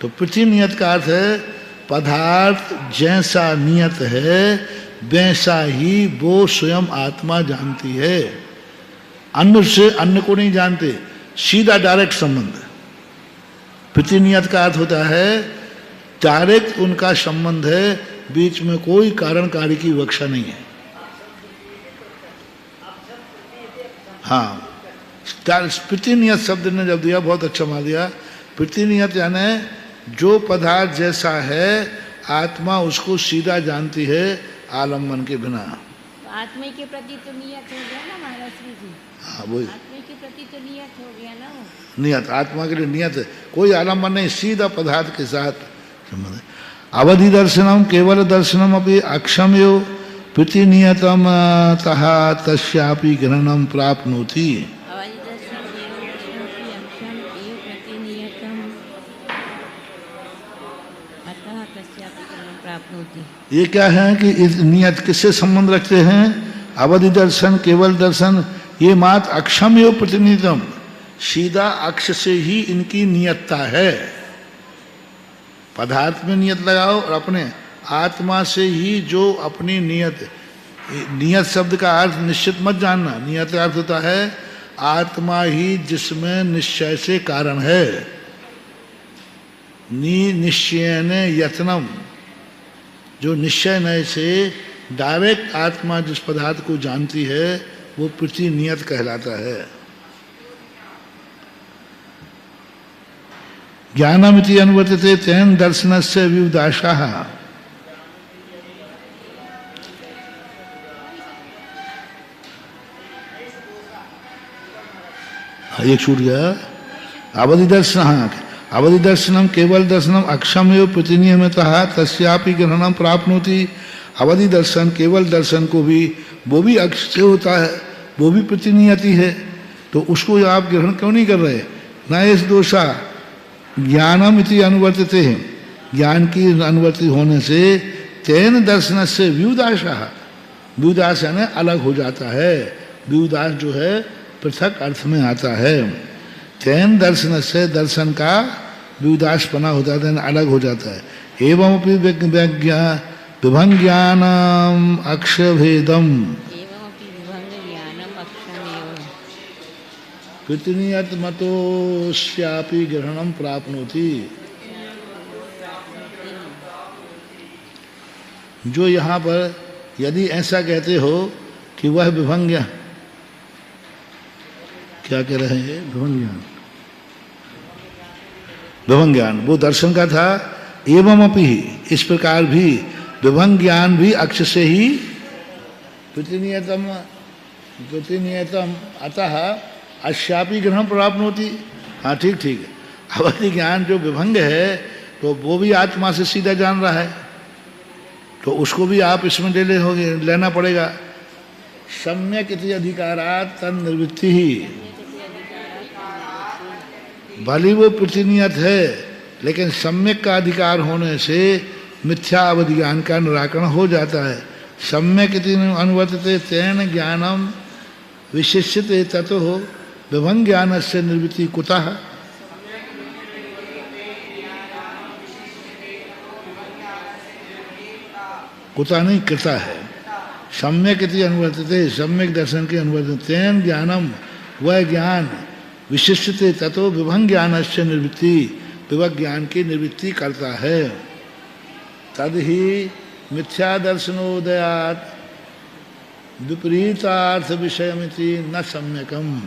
तो पृथ्वी नियत का अर्थ है पदार्थ जैसा नियत है वैसा ही वो स्वयं आत्मा जानती है। अन्न से अन्न को नहीं जानते, सीधा डायरेक्ट संबंध। पृथ्वी नियत का अर्थ होता है डायरेक्ट उनका संबंध है, बीच में कोई कारण कार्य की विवक्षा नहीं है। हाँ, पृथ्वी नियत शब्द ने जब दिया बहुत अच्छा मान दिया। पृथ्वी नियत यानी जो पदार्थ जैसा है आत्मा उसको सीधा जानती है आलम्बन के बिना। आत्मा के प्रति तो नियत हो गया ना महाराज श्री जी। हाँ वही आत्मा के प्रति तो नियत हो गया ना वो। नियत, आत्मा के लिए नियत है, कोई आलम्बन नहीं, सीधा पदार्थ के साथ संबंध है। अवधि दर्शनम केवल दर्शनम अपि अक्षम्यो पृथ्वी नियतम तः तस्यापि ग्रहणम प्राप्नोति। ये क्या है कि इस नियत किससे संबंध रखते हैं? अवधि दर्शन केवल दर्शन, ये मात अक्षम्यो प्रतिनिधित्वम, सीधा अक्ष से ही इनकी नियतता है। पदार्थ में नियत लगाओ और अपने आत्मा से ही जो अपनी नियत, नियत शब्द का अर्थ निश्चित मत जानना। नियत का अर्थ होता है आत्मा ही जिसमें निश्चय से कारण है। निश्चयन यत्नम, जो निश्चय नय से डायरेक्ट आत्मा जिस पदार्थ को जानती है वो पृथ्वी नियत कहलाता है। ज्ञानमिति अनुवर्तते तेन दर्शनस्य विवदाशाः। एक छूट गया। अवधि दर्शन, हाँ, अवधि दर्शनम केवल दर्शनम अक्षम्यो प्रतिनियमितः तस्यापि ग्रहणम प्राप्नोति। अवधि दर्शन केवल दर्शन को भी, वो भी अक्ष से होता है, वो भी प्रतिनियति है, तो उसको आप ग्रहण क्यों नहीं कर रहे? न इस दोषा ज्ञानम इति अनुवर्तते हैं, ज्ञान की अनुवर्तित होने से तेन दर्शन से व्युदाशा, व्युदाश यानी अलग हो जाता है। व्युदाश जो है पृथक अर्थ में आता है। तेन दर्शन से दर्शन का व्युदासपना होता है, अलग हो जाता है। एवं विभंग ज्ञानम अक्षभेदम पृथ्वीयत मतोस्यापि ग्रहणम प्राप्नोति। जो यहाँ पर यदि ऐसा कहते हो कि वह विभंग, क्या कह रहे हैं? विभंग ज्ञान, विभंग ज्ञान वो दर्शन का था। एवं अपि, इस प्रकार भी विभंग ज्ञान भी अक्ष से ही पृथ्वीयतम अतः अश्यापि ग्रहण प्राप्त होती। हाँ ठीक ठीक है। अवधि ज्ञान जो विभंग है तो वो भी आत्मा से सीधा जान रहा है, तो उसको भी आप इसमें लेना पड़ेगा। सम्यक इति अधिकारात् तन निवृत्ति ही, भली वो प्रतिनियत है लेकिन सम्यक का अधिकार होने से मिथ्या अवधि ज्ञान का निराकरण हो जाता है। सम्यक इति अनुवर्तते तेन ज्ञानम विशिष्यते ततो विभंग ज्ञान से निर्वृत्ति कुतः। कुतः नहीं, कृता है। सम्यक इति अनुवर्तते, सम्यक दर्शन के अनुवर्तते तेन ज्ञानम, वह ज्ञान विशिष्टते ततो विभंग ज्ञान से निवृत्ति, विभंग ज्ञान की निवृत्ति करता है। तद ही मिथ्या दर्शनोदयात् विपरीतार्थ विषयमिति न सम्यकम।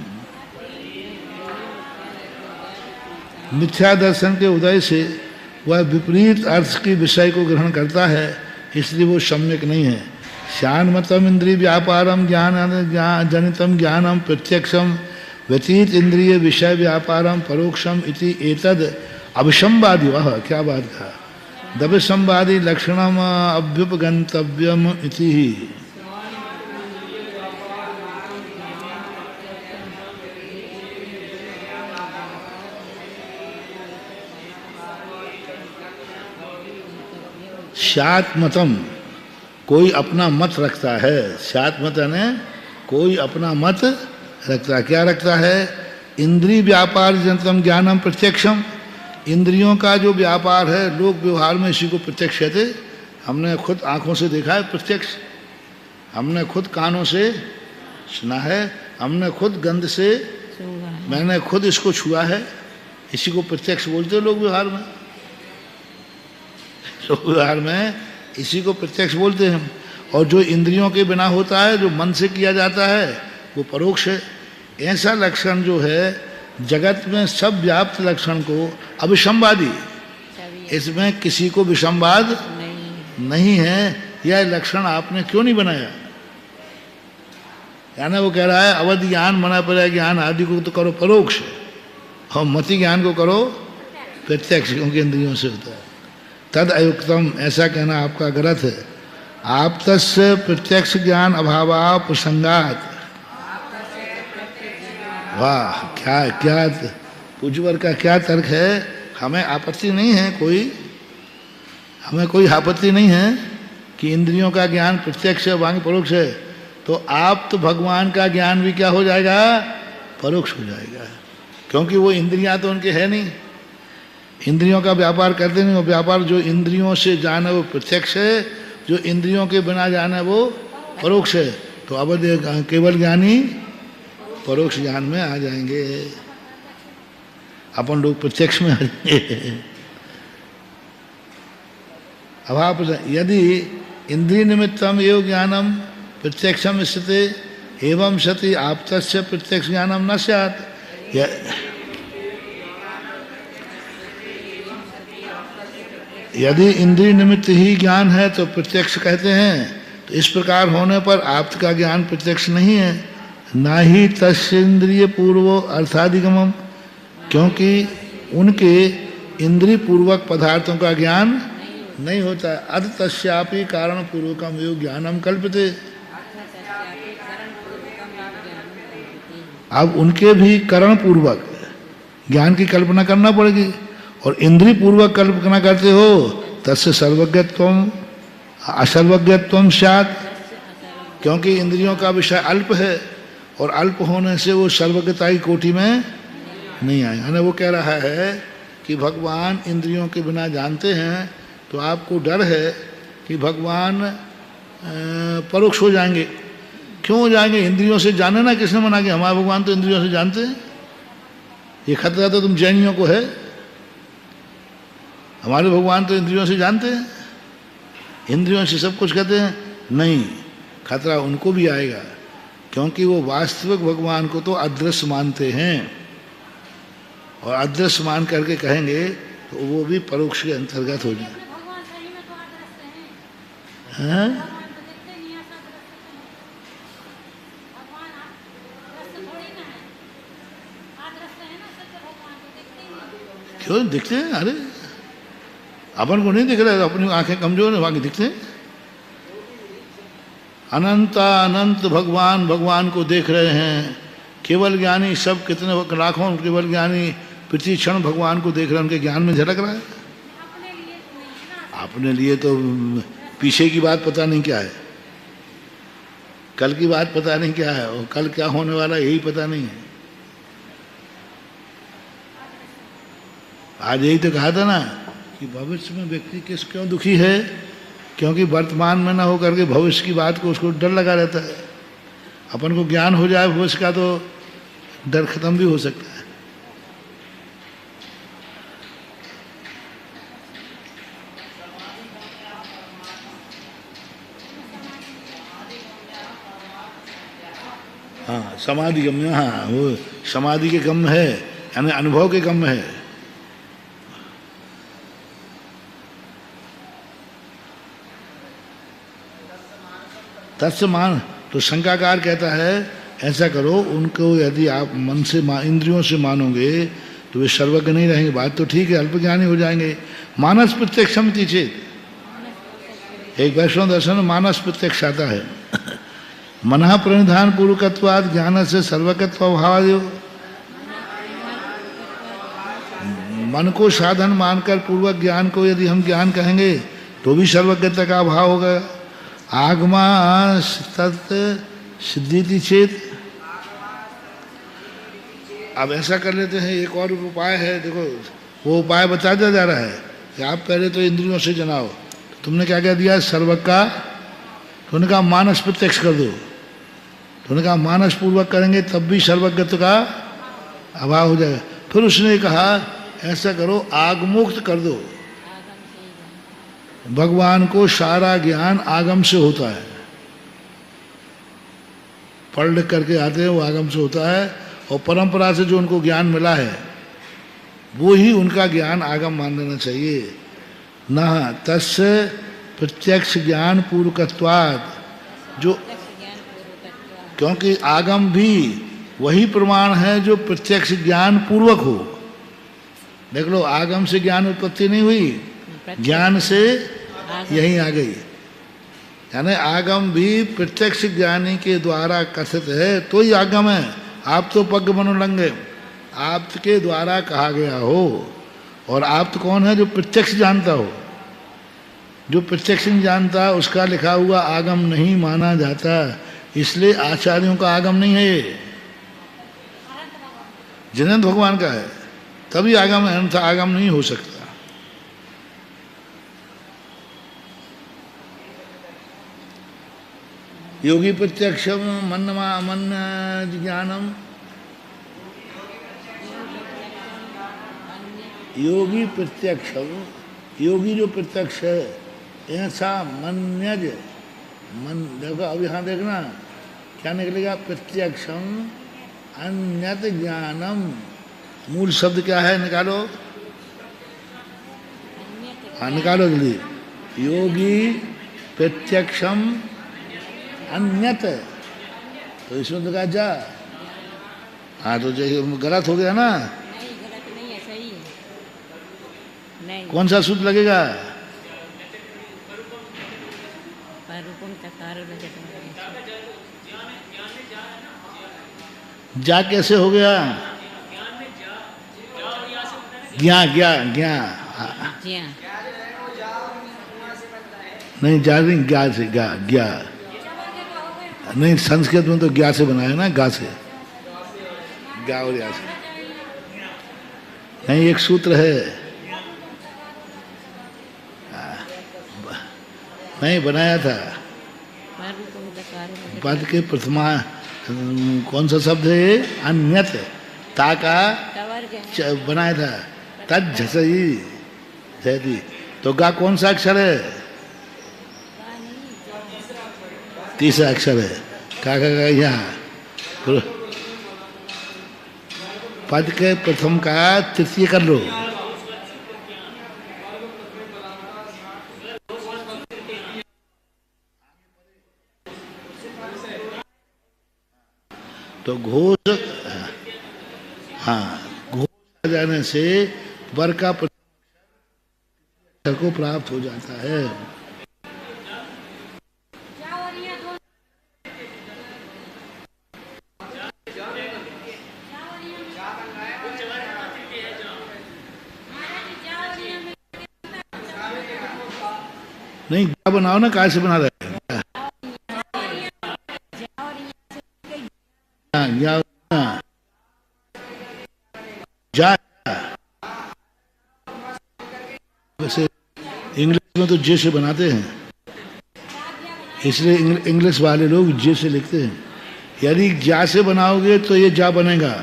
मिथ्या दर्शन के उदय से वह विपरीत अर्थ के विषय को ग्रहण करता है, इसलिए वो सम्यक नहीं है। श्यानमतम इंद्रिय व्यापारम ज्ञान जनितम ज्ञानम प्रत्यक्षम व्यतीत इंद्रिय विषय व्यापारम परोक्षम इति एतद अभिसंवादी। वह क्या बात कहा? दभिसंवादी लक्षणम अभ्युपगंतव्यम इति। स्यात् मतम, कोई अपना मत रखता है। स्यात् मत यानी कोई अपना मत रखता है। क्या रखता है? इंद्रिय व्यापार जनतम ज्ञानम प्रत्यक्षम, इंद्रियों का जो व्यापार है लोक व्यवहार में इसी को प्रत्यक्ष कहते। हमने खुद आंखों से देखा है प्रत्यक्ष, हमने खुद कानों से सुना है, हमने खुद गंध से, मैंने खुद इसको छुआ है, इसी को प्रत्यक्ष बोलते हैं लोक व्यवहार में। लोक व्यवहार में इसी को प्रत्यक्ष बोलते हैं। और जो इंद्रियों के बिना होता है, जो मन से किया जाता है, वो परोक्ष है। ऐसा लक्षण जो है जगत में सब व्याप्त लक्षण को अविसंवादी, इसमें किसी को विसंवाद नहीं है। यह लक्षण आपने क्यों नहीं बनाया? यानी वो कह रहा है अवधि ज्ञान, मना पर ज्ञान आदि को तो करो परोक्ष, और मति ज्ञान को करो प्रत्यक्ष, क्योंकि इंद्रियों से होता है। तद अयुक्तम, ऐसा कहना आपका गलत है। आप तस्य प्रत्यक्ष ज्ञान अभाव प्रसंगात, वाह क्या क्या पूज्यवर का क्या तर्क है। हमें आपत्ति नहीं है कोई, हमें कोई आपत्ति नहीं है कि इंद्रियों का ज्ञान प्रत्यक्ष है, वांग परोक्ष है। तो आप तो भगवान का ज्ञान भी क्या हो जाएगा? परोक्ष हो जाएगा, क्योंकि वो इंद्रियां तो उनके है नहीं, इंद्रियों का व्यापार करते नहीं। वो व्यापार जो इंद्रियों से जाना वो प्रत्यक्ष है, जो इंद्रियों के बिना जाना वो परोक्ष है। तो अब केवल ज्ञानी परोक्ष ज्ञान में आ जाएंगे, अपन लोग प्रत्यक्ष में आ जाएंगे। अभाव यदि इंद्रिय निमित्तम एवं ज्ञानम प्रत्यक्षम स्थित एवं सति आप्तस्य प्रत्यक्ष ज्ञानम न स्यात्। यदि इंद्रिय निमित्त ही ज्ञान है तो प्रत्यक्ष कहते हैं, तो इस प्रकार होने पर आप्त का ज्ञान प्रत्यक्ष नहीं है। ना ही तस्येन्द्रिय पूर्वो अर्थाधिगमम, क्योंकि उनके इंद्रिय पूर्वक पदार्थों का ज्ञान नहीं होता है। अध तस्यापि कारण पूर्वकम योग ज्ञानम कल्पते, अब उनके भी करण पूर्वक ज्ञान की कल्पना करना पड़ेगी। और इंद्रिय पूर्वक कल्पना करते हो तस्य सर्वज्ञत्वम असर्वज्ञत्वम स्यात्, क्योंकि इंद्रियों का विषय अल्प है और अल्प होने से वो सर्वज्ञता की कोटि में नहीं आए। यानी वो कह रहा है कि भगवान इंद्रियों के बिना जानते हैं, तो आपको डर है कि भगवान परोक्ष हो जाएंगे। क्यों हो जाएंगे? इंद्रियों से जाने ना, किसने मना किया? हमारे भगवान तो इंद्रियों से जानते हैं। ये खतरा तो तुम जैनियों को है, हमारे भगवान तो इंद्रियों से जानते हैं, इंद्रियों से सब कुछ कहते हैं। नहीं, खतरा उनको भी आएगा, क्योंकि वो वास्तविक भगवान को तो अदृश्य मानते हैं, और अदृश्य मान करके कहेंगे तो वो भी परोक्ष के अंतर्गत हो जाए। क्यों दिखते हैं? अरे अपन को नहीं दिख रहा है, अपनी आंखें कमजोर है, बाकी दिखते हैं। अनंत भगवान, भगवान को देख रहे हैं। केवल ज्ञानी सब कितने लाखों केवल ज्ञानी प्रति क्षण भगवान को देख रहे हैं, उनके ज्ञान में झलक रहा है। अपने लिए तो पीछे की बात पता नहीं क्या है, कल की बात पता नहीं क्या है, और कल क्या होने वाला यही पता नहीं है। आज यही तो कहा था ना कि भविष्य में व्यक्ति क्यों दुखी है, क्योंकि वर्तमान में ना हो करके भविष्य की बात को उसको डर लगा रहता है। अपन को ज्ञान हो जाए भविष्य का तो डर खत्म भी हो सकता है। हाँ, समाधि गम्य, हाँ वो समाधि के गम्य है, यानी अनुभव के गम्य है। तत्व मान, तो शंकाकार कहता है ऐसा करो, उनको यदि आप मन से इंद्रियों से मानोगे तो वे सर्वज्ञ नहीं रहेंगे। बात तो ठीक है, अल्पज्ञानी हो जाएंगे। मानस प्रत्यक्षम चेत, एक वैष्णव दर्शन में मानस प्रत्यक्ष आता है। मना प्रणिधान पूर्वकत्वाद ज्ञान से सर्वकत्व अभाव, मन को साधन मानकर पूर्वक ज्ञान को यदि हम ज्ञान कहेंगे तो भी सर्वज्ञता का अभाव होगा। आगमा तत् सिद्धि चेत। अब ऐसा कर लेते हैं, एक और उपाय है, देखो वो उपाय बता दिया जा रहा है कि आप पहले तो इंद्रियों से जनाओ। तो तुमने क्या क्या दिया, सर्वज्ञ का, तो उन्होंने कहा मानस प्रत्यक्ष कर दो। तो उन्होंने कहा मानस पूर्वक करेंगे तब भी सर्वज्ञत्व का अभाव हो जाएगा। फिर उसने कहा ऐसा करो, आगमुक्त कर दो। भगवान को सारा ज्ञान आगम से होता है, पढ़ लिख करके आते हैं, वो आगम से होता है, और परंपरा से जो उनको ज्ञान मिला है वो ही उनका ज्ञान आगम मान लेना चाहिए। न तस्य प्रत्यक्ष ज्ञान पूर्वकत्वात्, जो क्योंकि आगम भी वही प्रमाण है जो प्रत्यक्ष ज्ञान पूर्वक हो। देख लो, आगम से ज्ञान उत्पत्ति नहीं हुई, ज्ञान से यही आ गई। यानी आगम भी प्रत्यक्ष ज्ञानी के द्वारा कथित है तो ही आगम है। आप तो पग मनोलंगे, आपके द्वारा कहा गया हो। और आप तो कौन है, जो प्रत्यक्ष जानता हो। जो प्रत्यक्ष नहीं जानता उसका लिखा हुआ आगम नहीं माना जाता। इसलिए आचार्यों का आगम नहीं है, ये जिनेन्द्र भगवान का है, तभी आगम है, अन्यथा आगम नहीं हो सकता। योगी प्रत्यक्षम मन्नमा मन ज्ञानम, योगी प्रत्यक्षम, योगी जो प्रत्यक्ष है, ऐसा मन्यज मन, देखो अब यहाँ देखना क्या निकलेगा, प्रत्यक्षम अन्यत ज्ञानम। मूल शब्द क्या है, निकालो, हाँ निकालो जल्दी। योगी प्रत्यक्षम अन्यत, तो इसमें तो कहा जा, हाँ तो जो गलत हो गया ना। नहीं, गलत नहीं है, सही है। नहीं, कौन सा सूत्र लगेगा, जा कैसे हो गया, ज्ञा ज्ञा ज्ञा, नहीं जा नहीं, ज्ञा से, ज्ञा ज्ञा नहीं, संस्कृत में तो ज्ञा से बनाया ना, गा से, ज्ञा और या से नहीं। एक सूत्र है, नहीं बनाया था, पद के प्रथमा कौन सा शब्द है, अन्यत, ताका बनाया था, तज झसई झदी। तो गा कौन सा अक्षर है, तीसरा अक्षर है, का यहाँ पद के प्रथम का तृतीय कर लो। तो घोष, हाँ घोष आ जाने से वर का को प्राप्त हो जाता है। नहीं क्या बनाओ ना, काय से बना रहे जा। वैसे इंग्लिश में तो जे से बनाते हैं, इसलिए इंग्लिश वाले लोग जे से लिखते हैं। यदि जा से बनाओगे तो ये जा बनेगा,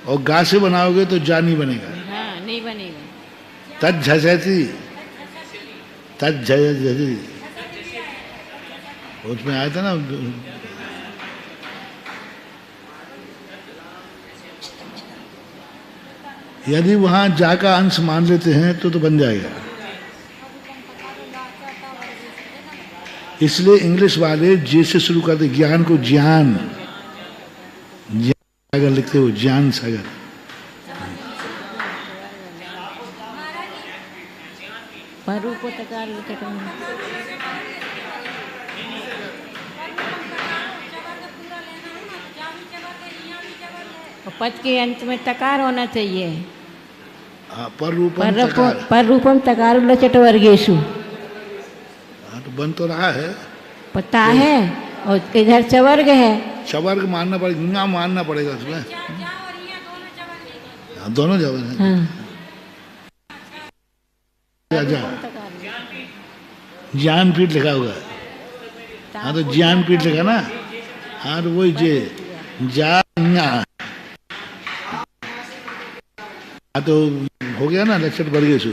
और गा से बनाओगे तो जा नहीं बनेगा। हाँ, नहीं बनेगा। तज झसती, तज झसती, उसमें आया था ना। यदि वहां जा का अंश मान लेते हैं तो बन जाएगा। इसलिए इंग्लिश वाले जे से शुरू करते, ज्ञान को ज्ञान, ज्ञान सागर लिखते हो, ज्ञान सागर। पद के अंत में तकार होना चाहिए। पर रूपम तकार लचट वर्गेशु। बन तो रहा है, पता है, और इधर चवर्ग है। चवर्ग मानना पड़ेगा, गुना मानना पड़ेगा उसमें। हाँ, दोनों जबर हैं। हाँ। ज्ञानपीठ लिखा हुआ है। हाँ तो ज्ञानपीठ लिखा ना, हाँ तो वही जे जान्या। हाँ तो हो गया ना, लक्षण बढ़ गए। तो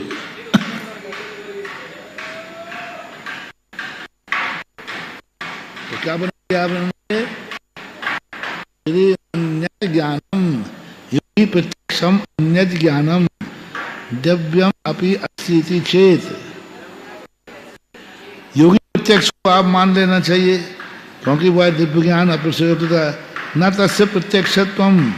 क्या बनाया आपने? अन्य ज्ञानम योगी प्रत्यक्षम अन्य ज्ञानम दिव्यम अपि अस्ति चेत। योगी प्रत्यक्ष को आप मान लेना चाहिए, क्योंकि वह दिव्य ज्ञान अप्रसुता न तस्य प्रत्यक्षत्वम,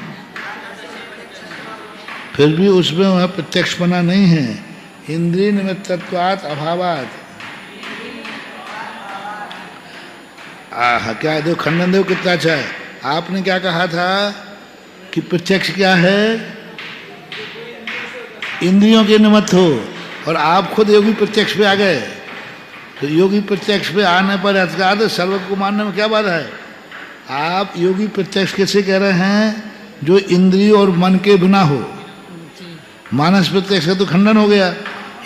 फिर भी उसमें वह प्रत्यक्षपना नहीं है। इंद्रिय निमित्तत्वात् अभावात्। क्या है, देखो खंडन देव कितना अच्छा है। आपने क्या कहा था कि प्रत्यक्ष क्या है? इंद्रियों के निमित्त हो, और आप खुद योगी प्रत्यक्ष पे आ गए। तो योगी प्रत्यक्ष पे आने पर अर्थात सर्व को मानने में क्या बाधा है? आप योगी प्रत्यक्ष कैसे कह रहे हैं? जो इंद्रिय और मन के बिना हो। मानस प्रत्यक्ष का तो खंडन हो गया,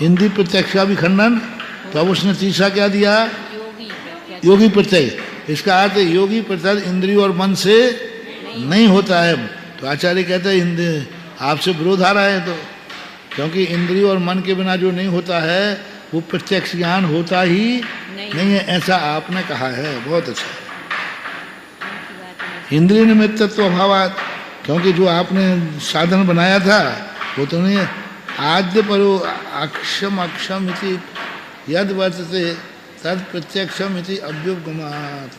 इंद्रिय प्रत्यक्ष का भी खंडन। तो अब उसने तीसरा क्या दिया? योगी प्रत्यक्ष। इसका अर्थ योगी प्रत्यक्ष इंद्रिय और मन से नहीं होता है। तो आचार्य कहते हैं आपसे विरोध आ रहा है, तो क्योंकि इंद्रिय और मन के बिना जो नहीं होता है वो प्रत्यक्ष ज्ञान होता ही नहीं है, ऐसा आपने कहा है। बहुत अच्छा। इंद्रिय निमित्तत्व अभावात्, क्योंकि जो आपने साधन बनाया था वो तो नहीं है। आद्य परो अक्षम अक्षम इति यद वर्तते तद प्रत्यक्षम इति अभ्युपगमात्।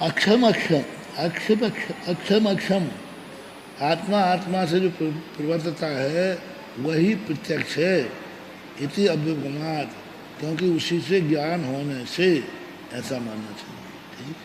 अक्षम अक्षम अक्षम अक्षम अक्षम, आत्मा आत्मा से जो प्रवर्तता है वही प्रत्यक्ष है। इति अभ्युपगमात्, क्योंकि उसी से ज्ञान होने से, ऐसा मानना चाहिए। ठीक।